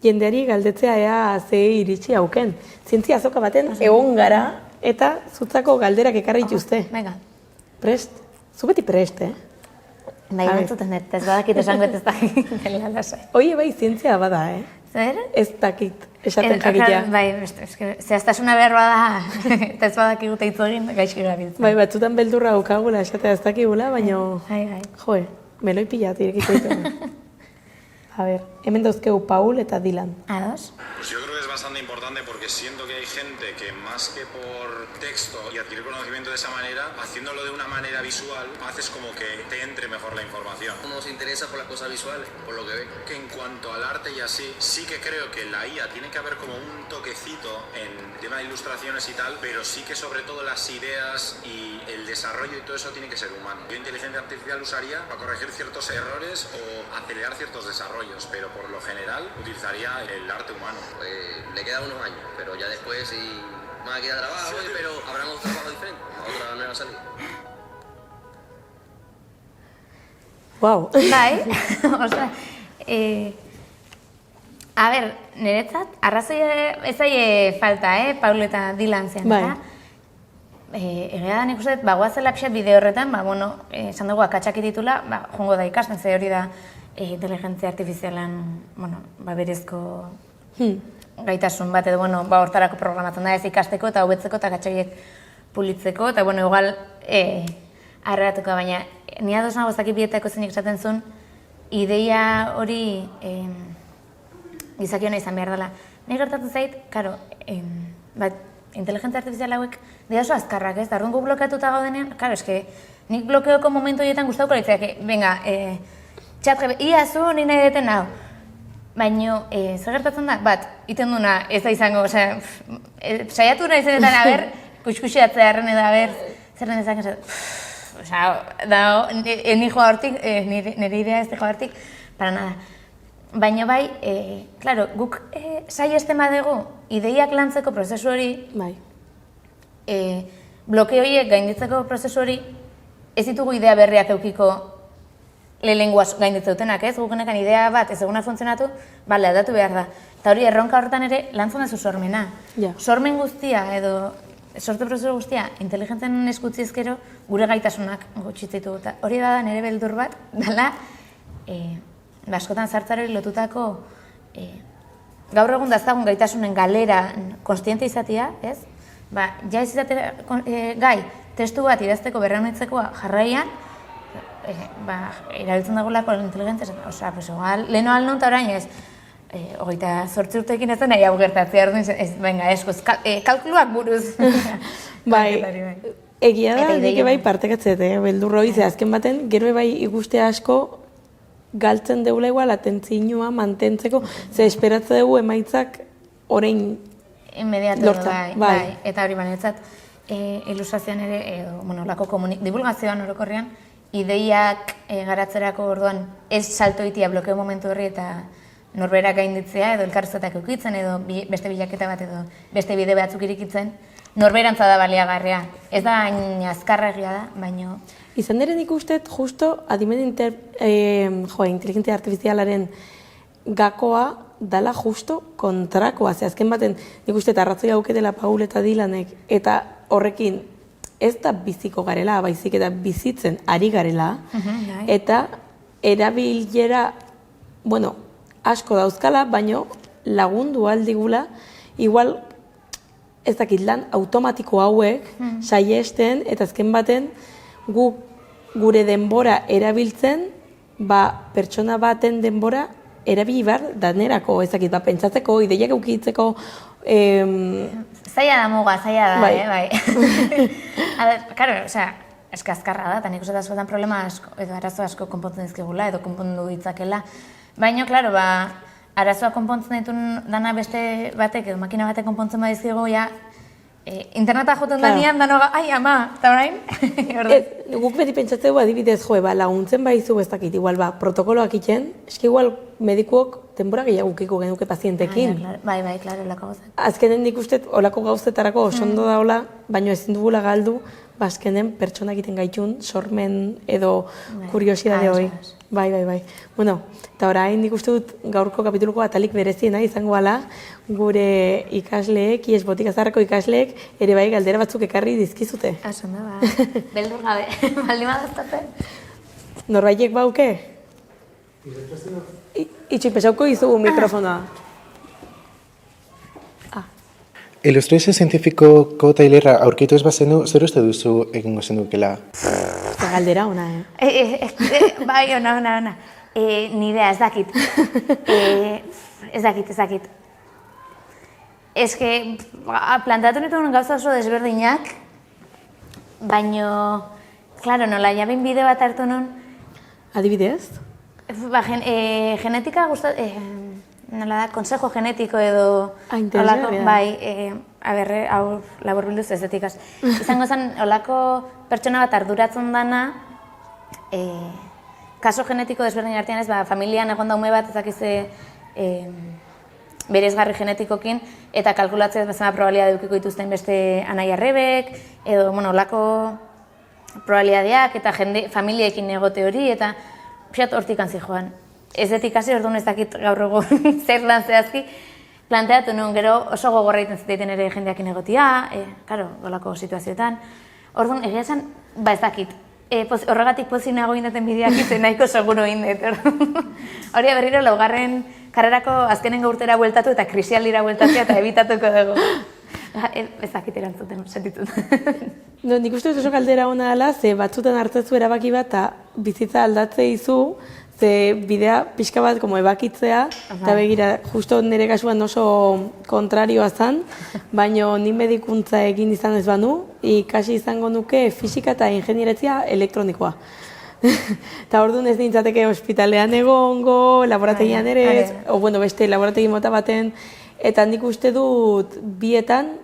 jendeari galdetzea ea ze iritsi hauken. Zientzia azoka baten egon gara eta zutzako galderak ekarri dituzte. Prest? Zu beti prest, Bai, entzuten dut, ez badakit esango ez dakit. Oie, zientzia bada, Zer? Ez dakit, esaten jakitea. Bai, zehaztasuna behar bada, eta ez badakik gute hitz egin, gaizki gabiltzen. Bai, batzutan beldurra gaukagula, esatea ez dakigula, baina... Bai. Meloi pilat irekiko ditu. A ver, hemen dauzkegu Paul eta Dylan. Ados. Pues yo creo que es bastante importante porque siento que hay gente que más que por texto y adquirir conocimiento de esa manera, haciéndolo de una manera visual, haces como que te entre mejor la información. Uno se interesa por las cosas visuales, por lo que ve. Que en cuanto al arte y así, sí que creo que la IA tiene que haber como un toquecito en tema de ilustraciones y tal, pero sí que sobre todo las ideas y el desarrollo y todo eso tiene que ser humano. Yo inteligencia artificial usaría para corregir ciertos errores o acelerar ciertos desarrollos, pero por lo general utilizaría el arte humano. Pues le quedan unos años, pero ya después sí más queda trabajo, pero habrá otro trabajo diferente, otra nueva salida. Wow. Bai, osea, a ber, niretzat, arrazoia ez zaie falta, Paul eta Dylan zean, Bai. eta egia da nik uste, goazela pixat bide horretan, bueno, esan dugu akatsak ditula, joango da ikasten, ze hori da inteligentzia artifizialan, bueno, berezko gaitasun bat, edo, bueno, hortarako programatzen da ez ikasteko eta hobetzeko eta akatsakiek pulitzeko, eta, bueno, igual, arreratuko, baina, ni ados nago ezakit bietako zenik esaten zuen, ideia hori gizaki hona izan behar dela. Ni gertatzen zait, karo, inteligentzia artifizial hauek dira oso azkarrak, ez? Darrun gu blokeatuta gaudenean, karo, eske, nik blokeoko momentu horietan gustatuko litzaike, venga, ia zu, ni nahi deten hau. Baina, zer gertatzen da? Bat, iten duna, ez da izango, osea, saiatu nahi zenetan, haber, kuskusiatzea erren edo, haber, zer den dezaken, osea, da, ni joa hortik, nire idea ez de joa hortik, para nada. Baina bai, claro, guk saiesten badegu, ideiak lantzeko prozesu hori, Bai. bloke horiek gainditzeko prozesu hori, ez ditugu idea berriak eukiko lehenengoaz gainditzeutenak, ez? Gukenekan idea bat ez eguna funtzionatu, bale, aldatu behar da. Eta hori erronka horretan ere lantzen duzu sormena. Ja. Sormen guztia edo sortu prozesu guztia inteligentzen eskutzi ezkero gure gaitasunak gutxitu. Eta hori da nire beldur bat, dela askotan sartzarori lotutako gaur egun daztagun gaitasunen galera konstiente izatea, ez? Ja ez izatea gai, testu bat idazteko berreunetzekoa jarraian, erabiltzen dagolako inteligentzia, osea, pues igual, leheno alnon eta orain ez, 28 urteekin ez da nahi hau gertatzea, venga, eskoz, kalkuluak buruz. Bai, egia da, nik bai partekatzet, beldurro ze azken baten, gero bai ikustea asko galtzen deula igual atentzinua mantentzeko, ze esperatze dugu emaitzak orain Inmediato, lortzen. bai, eta hori banetzat, ilustrazioan ere, bueno, lako divulgazioan orokorrean, ideiak garatzerako orduan ez salto itia blokeo momentu horri eta norberak gainditzea edo elkarrezatak eukitzen edo beste bilaketa bat edo beste bide batzuk irikitzen, norberantza da baliagarria. Ez da hain azkarra egia da, baino... Izan ere nik usteet justo adimen inteligentzia artifizialaren gakoa dala justo kontrakoa. Ze azken baten nik usteet arrazoia auketela Paul eta Dylanek eta horrekin ez da biziko garela, baizik eta bizitzen ari garela, eta erabilera, bueno, asko dauzkala, baino lagundu aldigula, igual ez dakit lan automatiko hauek saiesten, eta azken baten gure denbora erabiltzen, pertsona baten denbora erabili behar danerako, ez dakit, pentsatzeko, ideiak eukitzeko, Zaila da muga, zaila da, bai. Karo, osea, azkarra da, eta nik uste askotan problema asko, edo arazo asko konpontzen dizkigula, edo konpondu ditzakela. Baina, klaro, arazoa konpontzen ditun dana beste batek, edo makina batek konpontzen badizkigu, ja, interneta joten danean, danoga, ai, ama, eta orain? Guk beti pentsatzeu adibidez, laguntzen baizu ez dakit, igual, protokoloak iten, eski igual medikuok denbora gehiago ukiko genuke pazientekin. Bai, klaro, olako gauzak. Azkenen nik uste olako gauzetarako osondo daula, baina ezin dugula galdu, azkenen pertsonak egiten gaitun, sormen edo kuriosidade hori. Bai. Bueno, eta orain nik uste dut gaurko kapituluko atalik bereziena izango ala, gure ikasleek, IES Botikazarreko ikasleek, ere bai galdera batzuk ekarri dizkizute. Asonda, beldur gabe, baldin badaztatzen. Norbaitek bauke? Itxi, pesauko izugu mikrofonoa. Ilustrazio zientifikoko tailerra aurkitu ez bazenu, zer uste duzu egingo zenukela? Galdera ona, Bai, ona. Nidea, ez dakit. Ez dakit. Ez que, planteatu nituen gauza oso desberdinak, baino, klaro, nola, jabin bideo bat hartu nun, Adibidez? Genetika nola da, konsejo genetiko edo... Interesgarria. Bai, hau labur bilduz ez etikaz. Izango zen, olako pertsona bat arduratzen dana, kaso genetiko desberdin artean ez, familian egon da ume bat, ezakize bereizgarri genetikokin, eta kalkulatzea bezala probabilidad edukiko dituzten beste anai arrebek, edo, olako probabilidadeak, eta familiekin egote hori, eta pixat hortik antzi joan. Ez etikasi, orduan ez dakit gaur egun zer lan zehazki, planteatu nuen gero oso gogorra egiten ziteiten ere jendeakin egotia, olako situazioetan. Orduan, egia esan, ez dakit. Horregatik pozik nago indaten bideak izen nahiko seguro indet. Hori berriro laugarren karrerako azkenengo urtera bueltatu eta krisialdira bueltatzea eta ebitatuko dugu. Ez dakit erantzuten, sentitut. Nik uste dut oso galdera hona dela, ze batzutan hartzezu erabaki bat eta bizitza aldatze izu, ze bidea pixka bat como ebakitzea, eta begira, justo nire kasuan oso kontrarioa zen, baino ni medikuntza egin izan ez banu, ikasi izango nuke fisika eta ingenieretzia elektronikoa. Eta orduan ez nintzateke ospitalean egongo, laborategian ere, beste laborategi mota baten, eta nik uste dut bietan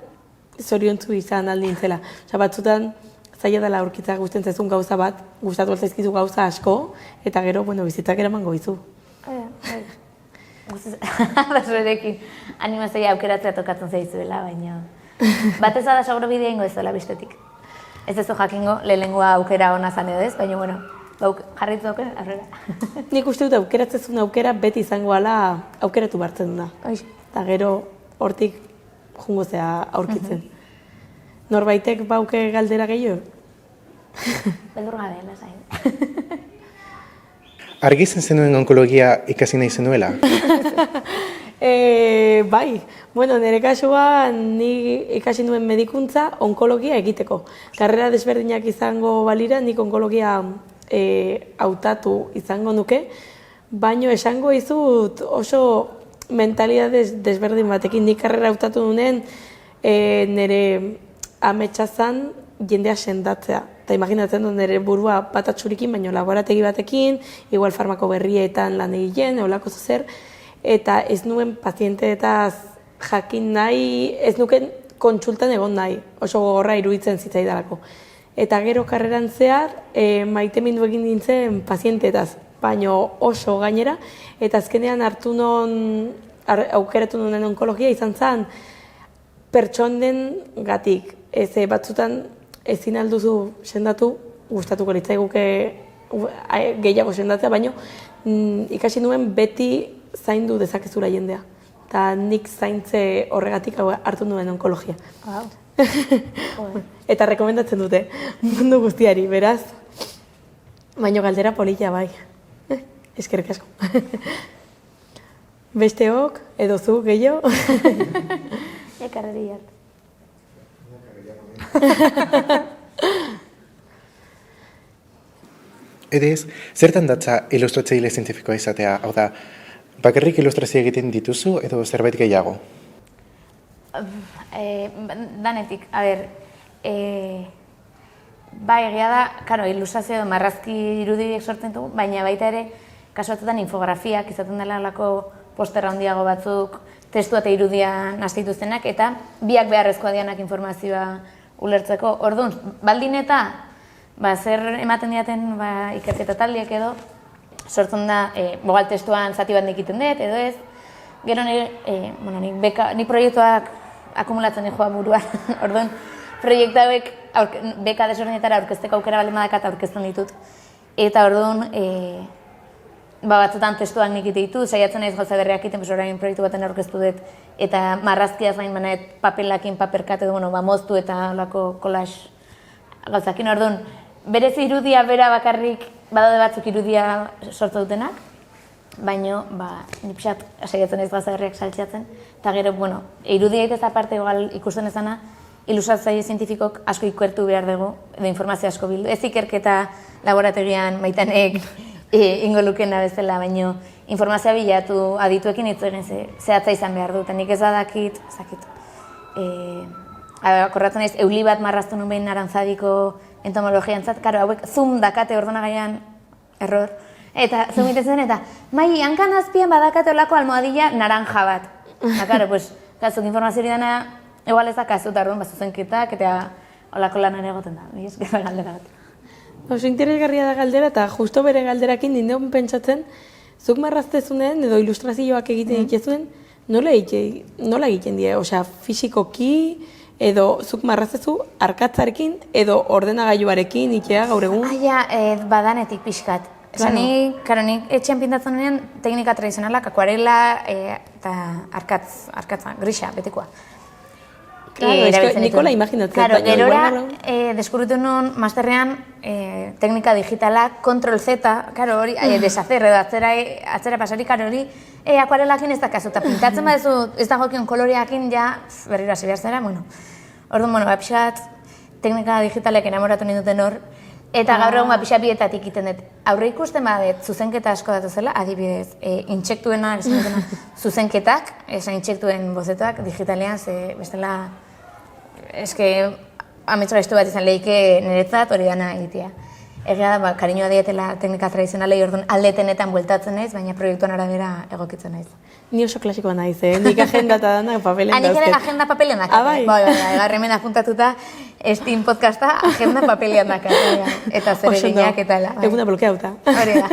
zoriontzu izan aldintzela. Batzutan, zaila dela aurkitza gusten zaizun gauza bat, gustatu zaizkizu gauza asko, eta gero, bizitzak eramango izu. Basorekin, animazioa aukeratzea tokatzen zaizuela, baina... Batez da seguro bidea ingo ez dela bestetik. Ez ez jakingo, lehenengoa aukera hona zan edo ez, baina, jarritu aukera, aurrera. Nik uste dut aukeratzezun aukera beti izango ala aukeratu bartzen duna. Eta gero, hortik jungo zea aurkitzen. Norbaitek bauke galdera gehiago? Beldur gabe, lasain. Argitzen zenuen onkologia ikasi nahi zenuela? Bai, nire kasuan ni ikasi nuen medikuntza onkologia egiteko. Karrera desberdinak izango balira, nik onkologia hautatu izango nuke, baino esango izut oso mentalidades desberdin batekin. Nik karrera hautatu nunen nire ametxazan jendea sendatzea. Eta imaginatzen dut nire burua patatxurikin, baino laborategi batekin, igual farmako berrietan lan egiten, olako zer, eta ez nuen pazienteetaz jakin nahi, ez nuken kontsultan egon nahi, oso gogorra iruditzen zitzaidalako. Eta gero karreran zehar, maitemindu egin nintzen pazienteetaz, baino oso gainera, eta azkenean aukeratu nunen onkologia izan zen pertsonen gatik. Ez batzutan ezin alduzu sendatu, gustatuko litzaiguke gehiago sendatzea, baino ikasi nuen beti zaindu dezakezula jendea. Eta nik zaintze horregatik hartu nuen onkologia. Eta rekomendatzen dute, mundu guztiari, beraz. Baino galdera polita bai. Eskerrik asko. Besteok, edo zu, gehiago? Karreri hartu. Edez, zertan datza ilustratzaile zientifikoa izatea? Hau da, bakarrik ilustrazio egiten dituzu edo zerbait gehiago? Danetik, bai, egia da, ilustrazio edo marrazki irudiek sortzen dugu, baina baita ere, kasu batzuetan infografiak izaten dela lako posterra handiago batzuk, testua eta irudia nazituztenak, eta biak beharrezkoa dianak informazioa ulertzeko. Orduan, baldin eta zer ematen diaten ikerketa taldiek edo, sortzen da, bogal testuan zati bat egiten dut, edo ez, gero ni proiektuak akumulatzen joa buruan, orduan, proiektu hauek beka desordinetara aurkezteko aukera baldin badakat aurkezten ditut, eta orduan, batzutan testuak nik ditu, saiatzen naiz gauza berriak egiten, orain proiektu baten aurkeztu dut, eta marrazkiaz gain banet papelakin, paperkat edo, moztu eta olako collage gauzakin. Orduan, berez irudia bera bakarrik, badaude batzuk irudia sortu dutenak, baino, ni pixat saiatzen naiz gauza berriak saltxatzen, eta gero, irudia egitez aparte ikusten ezana, ilustratzaile zientifikok asko ikertu behar dugu, edo informazio asko bildu. Ez ikerketa laborategian maitanek ingo lukena bezala, baino informazioa bilatu adituekin hitz egin zehatza izan behar du, eta nik ez badakit, Korratzen naiz, euli bat marraztu nun behin narantzadiko entomologiantzat, karo, hauek zoom dakate ordenagaian error, eta zoom iten zen, eta mai, hankan azpian badakate olako almohadilla naranja bat. Eta, karo, pues, zuk informazio hori dena, igual ez da kasu, eta orduan, zuzenketak, eta olako lan ere egoten da, eskera galdera bat. Oso interesgarria da galdera, eta justo bere galderakin nindeon pentsatzen, zuk marraztezunen edo ilustrazioak egiten dituzuen, nola egiten die? Osea, fisikoki, edo zuk marraztezu arkatzarekin, edo ordenagailuarekin itea gaur egun? Badanetik pixkat. Nik etxean pintatzen denean teknika tradizionalak, akuarela eta arkatza, grisa, betikoa. Nikola imaginatzen. Claro, gerora, deskubritu nuen masterrean teknika digitalak, Ctrl Z, claro, hori, deshacer, edo atzera pasari, claro, hori, akuarelakin ez da kasu, eta pintatzen badezu ez dagokion koloreakin, ja, berriro hasi behar zera, bueno. Orduan, pixat, teknika digitalek enamoratu ninduten hor, eta gaur egun pixat bietatik iten dut. Aurre ikusten badet, zuzenketa asko datu zela, adibidez, intsektuena, zuzenketak, intsektuen bozetuak digitalean, bestela, eske, ametsora estu bat izan lehike niretzat hori dana egitea. Egia da, kariñoa dietela teknika tradizionalei orduan aldetenetan bueltatzen naiz, baina proiektuan arabera egokitzen naiz. Ni oso klasikoa naiz, nik agenda eta dana papelen dauzket. Nik ere agenda papelean dakat. Bai, garremen apuntatuta, Steam podcasta agenda papelean dakat. Eta zer eginak eta la. Eguna blokeauta. Hori da.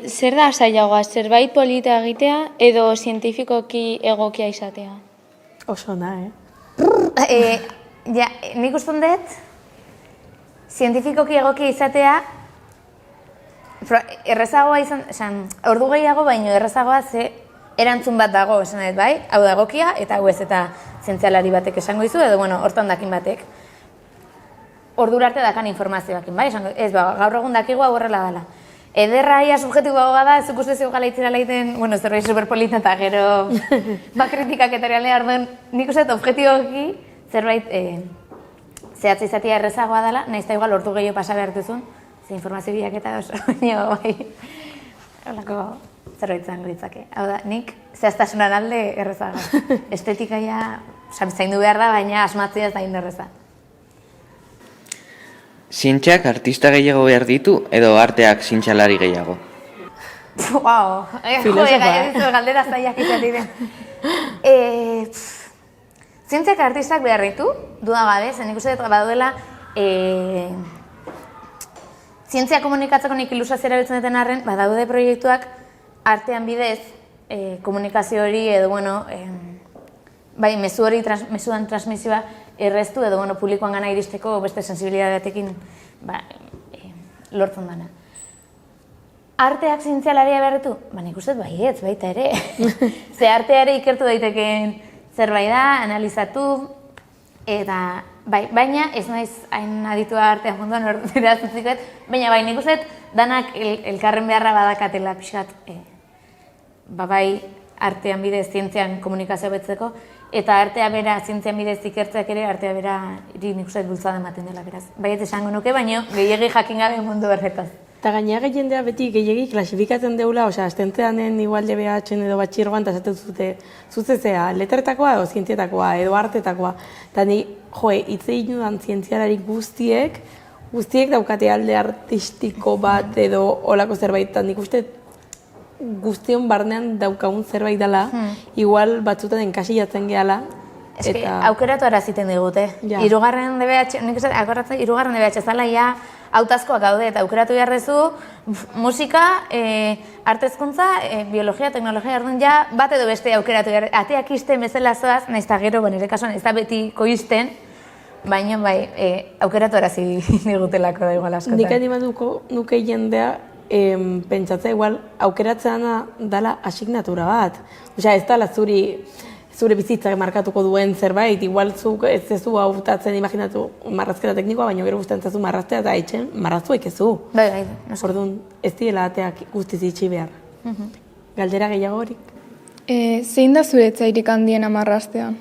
Zer da zailagoa, zerbait polita egitea edo zientifikoki egokia izatea? Oso na, Nik usten dut, zientifikoki egokia izatea, errezagoa izan, ordu gehiago baino errezagoa ze erantzun bat dago, esan dut, bai? Hau da egokia eta hau ez, eta zientzialari batek esango izu, edo, hortan dakin batek. Ordura arte dakan informazioakin, bai? Ez, gaur egun dakigu hau horrela dela. Ederra ia subjetiboagoa da, zuk uste zio gala itzera leiten, zerbait superpolita eta gero kritikak eta realea orduan, nik uste objetiboki zerbait zehatza izatea errezagoa dela, nahiz da igual ordu gehiago pasa behar duzun, ze informazio bilaketa oso, baina bai, holako zerbait zango ditzake. Hau da, nik zehaztasunan alde errezagoa. Estetika ja, zaindu behar da, baina asmatzea ez da erreza. Zientziak artista gehiago behar ditu edo arteak zientzialari gehiago? Wow, galdera zaiak izatik. Zientziak artistak behar ditu, dudagabe, zen nik uste dut badaudela zientzia komunikatzeko nik ilustrazioa erabiltzen duten arren, badaude proiektuak artean bidez komunikazio hori edo, bai, mezuan transmisioa erreztu edo, publikoan gana iristeko beste sensibilidadeatekin lortzen dana. Arteak zientzialaria beharretu? Nik uste baietz, baita ere. Ze artea ere ikertu daitekeen zerbait da, analizatu, eta baina ez naiz hain aditua artean munduan ordura zutzikoet, baina nik uste danak elkarren beharra badakatela pixkat, bai artean bidez zientzian komunikazio betzeko, eta artea bera, zientzian bidez ikertzeak ere, artea bera nik uste bultzada ematen dela, beraz. Baiet esango nuke, baina gehiegi jakin gabe mundu berretaz. Eta gainera jendea beti gehiegi klasifikatzen deula, osea, astentzeanen igual DBH-en edo batxirgoan, eta esaten zuzezea, letretakoa edo zientzietakoa, edo artetakoa. Eta ni, hitz egin dudan zientzialari guztiek daukate alde artistiko bat edo olako zerbait, eta nik uste guztion barnean daukagun zerbait dela, igual batzutan enkasilatzen gehala. Aukeratu araziten digute. Hirugarren DBH, nik uste, hirugarren DBH zala ja hautazkoak gaude eta aukeratu behar duzu musika, artezkuntza, biologia, teknologia, orduan ja bat edo beste aukeratu behar. Ateak izten bezala zoaz, nahiz eta gero, nire kasuan ez da beti koizten, baina aukeratu arazi digutelako da igual askotan. Nik animatuko nuke jendea pentsatzea igual aukeratzea dala asignatura bat. Osea, ez dala zure bizitzak markatuko duen zerbait, igual zuk ez zezu hautatzen imaginatu marrazkera teknikoa, baina gero guztan zezu marraztea eta etxen marraztu ekezu. Bai. Orduan, ez direla ateak guztiz itxi behar. Galdera gehiago horik? Zein da zuretzairik handiena marraztean?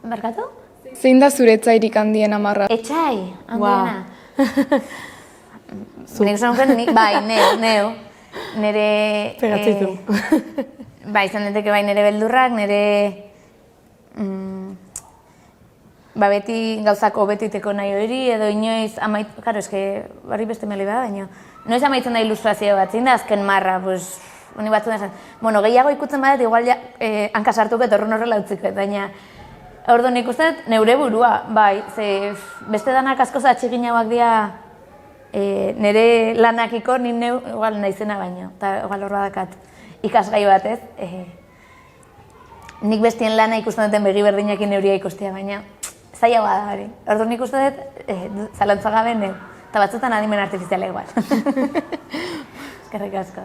Barkatu? Zein da zuretzairik handiena marraztean? Etxai, handiena. Nik zonken, bai, neu. Nere... Pegatzitu. Bai, izan diteke bai nire beldurrak, nire beti gauzako betiteko nahi hori, edo inoiz amaitu, karo, barri beste meli bada, baina, noiz amaitzen da ilustrazio bat, zein da azken marra, pues, honi batzuen esan, bueno, gehiago ikutzen badet, igual hankasartuko eta horrela utziko, baina, orduan ikusten, neure burua, bai, ze beste danak askoz atxiginauak dira nire lanakiko, ni neu, igual naizena baino, eta igual hor badakat ikasgai bat ez, nik bestien lana ikusten duten begi berdinekin neuria ikustia, baina zaila bada hori. Orduan ikusten dut, zalantza gabe neu, eta batzutan adimen artifiziala igual. Eskerrik asko.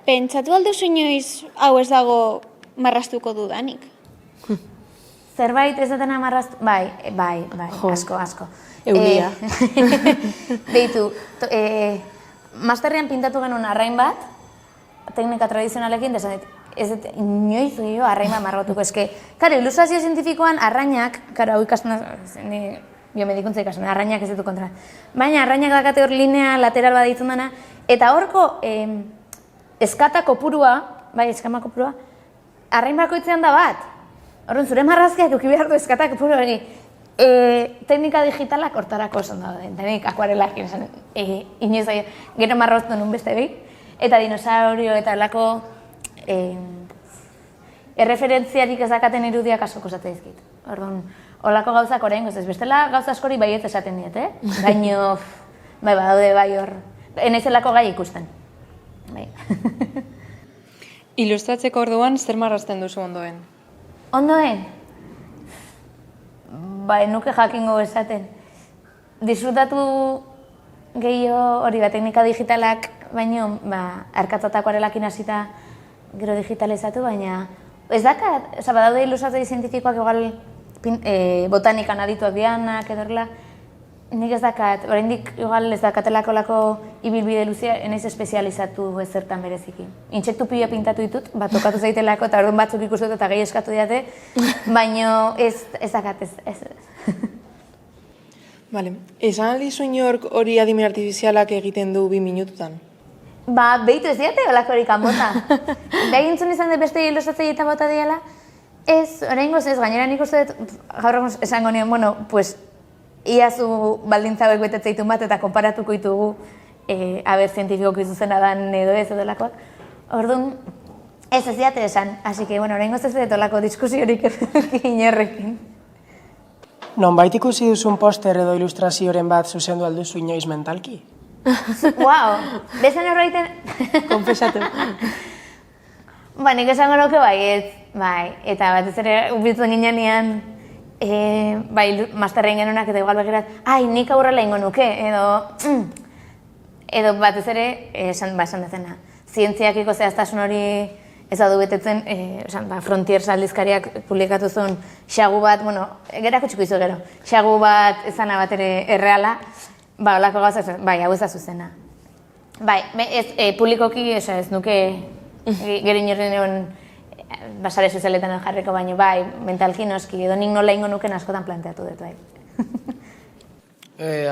Pentsatu alduzu inoiz hau ez dago marrastuko dudanik? Zerbait ez dutena marrastu? Bai, asko. Eulia. Beitu, masterrean pintatu genuen arrain bat, teknika tradizionalekin, ez dut inoiz gehiago arrain bat marratuko. Karo, ilustrazio zientifikoan arrainak, karo, hau ikasten biomedikuntza ikasten, arrainak ez ditu kontra. Baina arrainak dakate hor linea lateral bat ditzen dena, eta horko eskata kopurua, eskama kopurua, arrain bakoitzean da bat. Horren, zure marrazkiak eduki behar du eskata kopuru hori. Teknika digitalak hortarako esan da, denik akuarelak, inoiz gero marraztu nun beste behin, eta dinosaurio eta olako erreferentziarik ez dakaten irudiak asko kosate dizkit. Orduan, olako gauzak orain ez bestela gauza askori baiet esaten diet, baino, badaude bai hor, enaizelako gai ikusten. Ilustratzeko orduan zer marrazten duzu ondoen? Ondoen? Nuke jakingo esaten. Disfrutatu gehiago hori teknika digitalak, baino, arkatzatako arelakin hasita gero digitalizatu, baina ez dakat, badaude ilustratzaile zientifikoak igual botanikan adituak dianak edo horrela, nik ez dakat, oraindik igual ez dakatelako lako ibilbide luzea, enaiz espezializatu ezertan bereziki. Intsektu pila pintatu ditut, tokatu zaitelako, eta orduan batzuk ikustut eta gehi eskatu diate, baino ez dakat, ez. Bale, esan aldizu inork hori adimen artifizialak egiten du 2 minututan? Behitu ez diate olako hori kanbota. Behintzun izan dut beste ilustratzaile bota diala, ez, oraingoz ez, gainera nik uste dut, gaur esango nion, bueno, pues, iazu baldintza hauek betetzeitun bat eta konparatuko ditugu zientifikoki zuzena dan edo ez edolakoak. Orduan, ez diate esan, hasi que, bueno, oraingoz ez dut olako diskusiorik inorrekin. Nonbait ikusi duzun poster edo ilustrazioren bat zuzendu alduzu inoiz mentalki? Wow, bezen horreiten... Konfesatu. Nik esango nuke bai, eta batez ere ubitzen ginean masterrein genunak eta igual begirat, nik aurrela ingo nuke, edo batez ere, esan dezena, zientziakiko zehaztasun hori ez da du betetzen, Frontiers aldizkariak publikatu zuen xagu bat, gerako txiko izu gero, xagu bat ezana bat ere erreala, olako gauzak, hau ez da zuzena. Publikoki ez nuke gero inorren egon basare sozialetan jarriko, baina mentalki noski, edo nik nola ingo nuken askotan planteatu dut,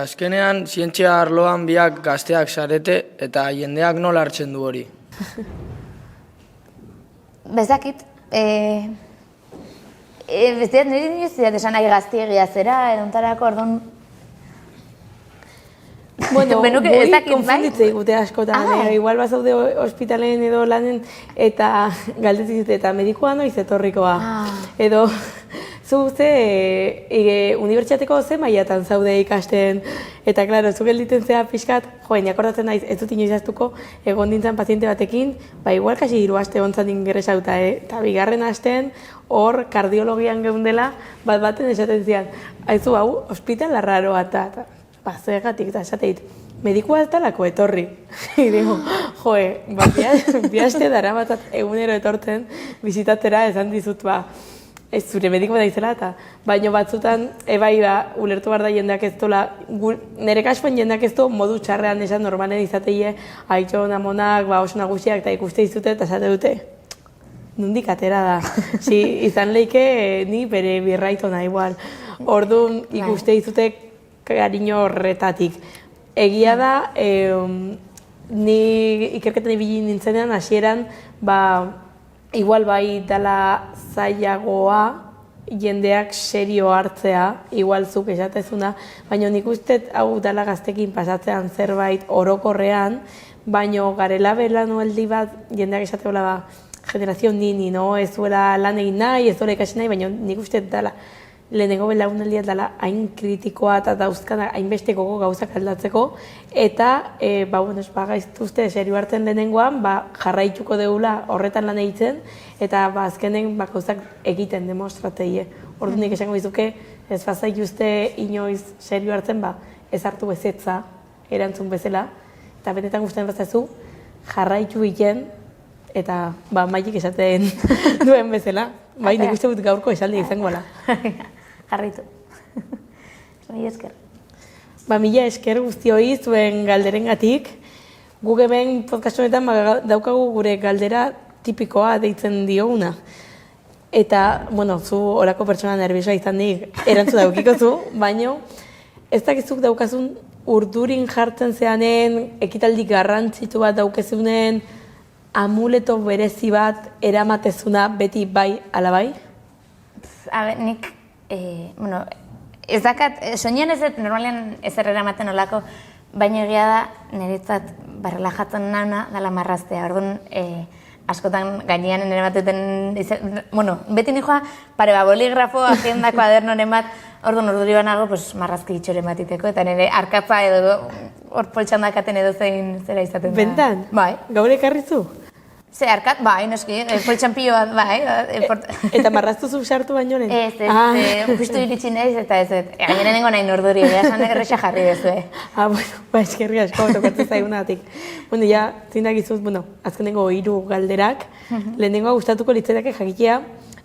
Azkenean, zientzia arloan biak gazteak zarete eta jendeak nola hartzen du hori? Bezakit, nire dinoz zidat esan nahi gaztiegia zera, edontarako, orduan... Bueno, boi konfunditzei gute askotan, igual bazaude ospitalen edo lanen eta galdetzen zute eta medikoa noiz etorrikoa. Edo, zu unibertsitateko ze mailatan zaude ikasten, eta klaro, zu gelditen zea pixkat, akordatzen naiz, ez dut inoiz aztuko, egon dintzen paziente batekin, igual kasi 3 aste ontzat ingresauta, eta 2. astean, hor kardiologian geundela, baten esaten zian, haizu hau, hospital arraroa eta zegatik eta esateit, medikua ez talako etorri. Digo, bi aste dara batzat egunero etortzen, bizitatzera esan dizut, ez zure mediko da izela eta, baino batzutan, ulertu behar da jendeak ez dola, nire kasuan jendeak ez do modu txarrean esan normalen izateie, aitxon, amonak, oso nagusiak eta ikuste izute eta esate dute. Nondik atera da. Izan leike ni bere birraitona igual. Orduan ikuste izute cariño horretatik. Egia da, ni ikerketan ibili nintzenean, hasieran, igual bai dala zailagoa jendeak serio hartzea, igual zuk esatezuna, baina nik uste hau dala gaztekin pasatzean zerbait orokorrean, baina garela belanualdi bat jendeak esateola ba, generazio nini, no? Ez duela lan egin nahi, ez duela ikasi nahi, baina nik uste dala lehenengo belaunaldia dela hain kritikoa eta dauzkana hainbestekoko gauzak aldatzeko, eta gaiztuzte serio hartzen lehenengoan, jarraituko deula horretan lan egiten, eta azkenen gauzak egiten demostrateie. Orduan nik esango dizuke, ez bazaituzte inoiz serio hartzen, ez hartu bezetza erantzun bezala, eta benetan guztien bazazu, jarraitu egiten, eta mailik esaten duen bezala. Bai, nik uste dut gaurko esaldi izango ala. Jarraitu. Mila esker. Mila esker guztioi zuen galderengatik. Guk hemen podcast honetan daukagu gure galdera tipikoa deitzen dioguna. Eta, zu horako pertsona nerviosa izanik erantzu daukiko zu, baina ez dakizuk daukazun urdurin jartzen zeanen, ekitaldi garrantzitu bat daukezunen, amuleto berezi bat eramatezuna beti bai ala bai? Nik, ez dakat, soinean ez dut, normalean ez eramaten olako, baina egia da, niretzat relajatzen nauna dala marraztea. Orduan, askotan gainean eramatuten, beti nijoa, pare boligrafo, agenda, kuadernoren bat, orduan urduri banago, marrazki itxoren bat iteko, eta nire arkatza edo hor poltxandakaten edo zein zera izaten da. Bentan? Bai. Gaur ekarrizu? Ze, arkat, bai, noski, poltxampio bat, bai. Eta marraztu zu sartu baino nen? Ez, justu iritsi nahiz, eta ez, gainera nengo nahi norduri, esan erresa jarri dezu, Eskerri asko, tokatzen zaigunatik. Zindak izuz, azkenengo 3 galderak, lehenengoa gustatuko litzetake jakitea,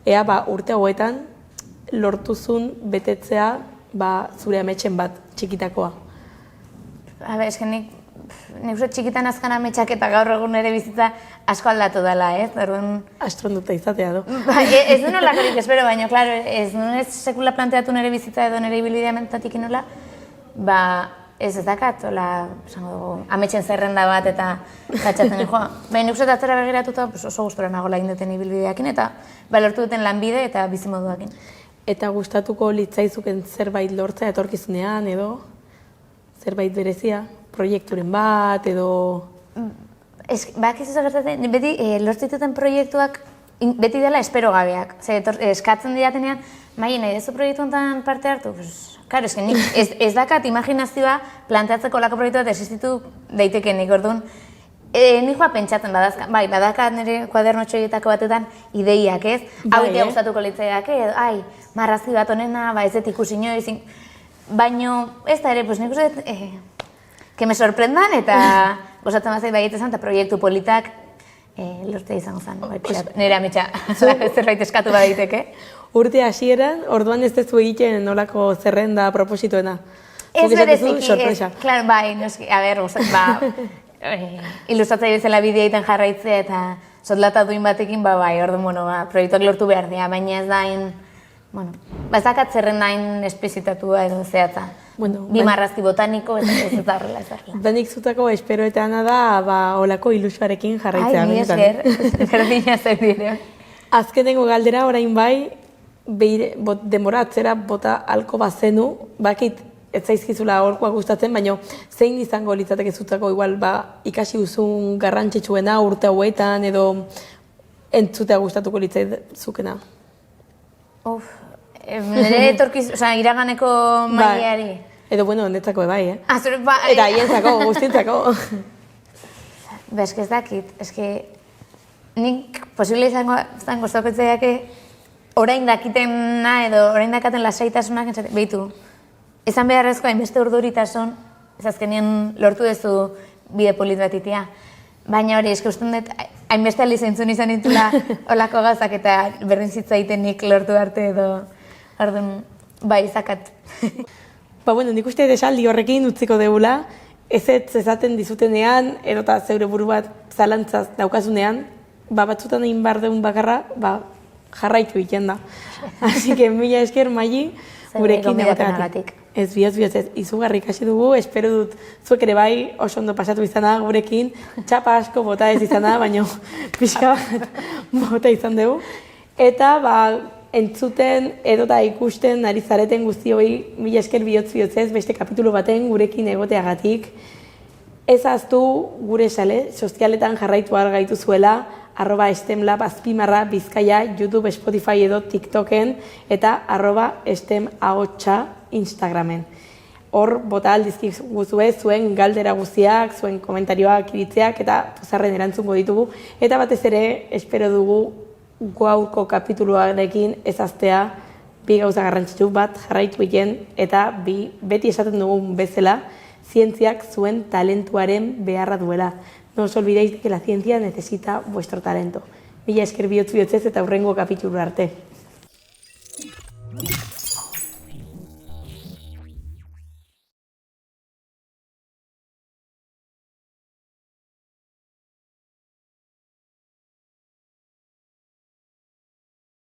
ea urte hauetan lortuzun betetzea zure ametsen bat txikitakoa. Nik uste txikitan azkan ametsak eta gaur egun ere bizitza asko aldatu dela, ez? Astronduta izatea du. Ez du nolakorik espero, baina, klaro, ez nuen sekula planteatu nire bizitza edo nire ibilbidea mentatik inola, ez dakat, ametsen zerrenda bat eta gatzatzen joa. Nik uste atzera begiratuta oso gustora nagola indeten ibilbideakin eta lortu duten lanbide eta bizimoduakin. Eta gustatuko litzaizuken zerbait lortzea etorkizunean edo zerbait berezia? Proiekturen bat, edo... Bakizu gertatzen, beti lortzituten proiektuak beti dela espero gabeak. Eskatzen diatenean, nahi dezu proiektu honetan parte hartu? Karo, ez dakat imaginazioa planteatzeko lako proiektu bat existitu daitekenik, orduan. Nik joa pentsatzen badakat nire kuaderno txoietako batetan ideiak, ez? Hau itea gustatuko litzaiak, marrazki bat honena, ez dut ikusi inoiz, baina ez da ere, nik uste que me sorprendan eta gozatzen bazait baietzen eta proiektu politak lortzea izango zen. Nire ametsa zerbait eskatu badaiteke. Urte hasieran, orduan ez dezu egiten nolako zerrenda proposituena. Ez bereziki, klaro, noski, ilustratzaile bezala bidea egiten jarraitzea eta soldata duin batekin, orduan, proiektuak lortu behar dira, baina ez da ez dakat zerrenda hain espezitatua edo zehatza. Bi marrazki botaniko, ez da horrela ez horrela. Danik zutako esperoetana da, olako ilusioarekin jarraitzea. Ai, mi esker, berdina zen dire. Azkenengo galdera orain bai, denbora atzera bota alko bazenu, bakit ez zaizkizula horkoa gustatzen, baina zein izango litzateke zutako igual ikasi duzun garrantzitsuena urte hauetan edo entzutea gustatuko litzaizukena? Nire etorkiz, iraganeko mailari. Edo, netzako bai, Eta haientzako, guztientzako. Ez dakit, nik posible izango zoketzeiak orain dakitena edo orain dakaten lasaitasunak, behitu, izan beharrezko hainbeste urduritasun, ez azkenien lortu dezu bide polit bat itea. Baina hori, usten dut, hainbeste alizentzun izan ditula olako gazak eta berdin zitzaiten nik lortu arte edo, orduan, izakat. Nik uste esaldi horrekin utziko deula, ez ezaten dizutenean, erota zeure buru bat zalantzaz daukazunean, batzutan egin behar deun bakarra, jarraitu egiten da. Así que, mila esker, Maili, gurekin egoteagatik. Ez bihotz, izugarri ikasi dugu, espero dut zuek ere bai oso ondo pasatu izana gurekin, txapa asko bota ez izana, baina pixka bat bota izan dugu. Eta entzuten edota ikusten ari zareten guztioi mila esker bihotz-bihotzez beste kapitulu baten gurekin egoteagatik. Ez ahaztu gure sozialetan jarraitu gaituzuela, @stemlab_Bizkaia, YouTube, Spotify edo TikToken, eta @stemahotsa Instagramen. Hor, bota aldizkiguzue zuen galdera guztiak, zuen komentarioak, iritziak, eta pozarren erantzungo ditugu. Eta batez ere, espero dugu gaurko kapituluarekin ezaztea bi gauza garrantzitsu bat jarraitu egin, eta beti esaten dugun bezala, zientziak zuen talentuaren beharra duela. No os olvidéis de que la ciencia necesita vuestro talento. Mila esker bihotz-bihotzez eta hurrengo kapitulu arte.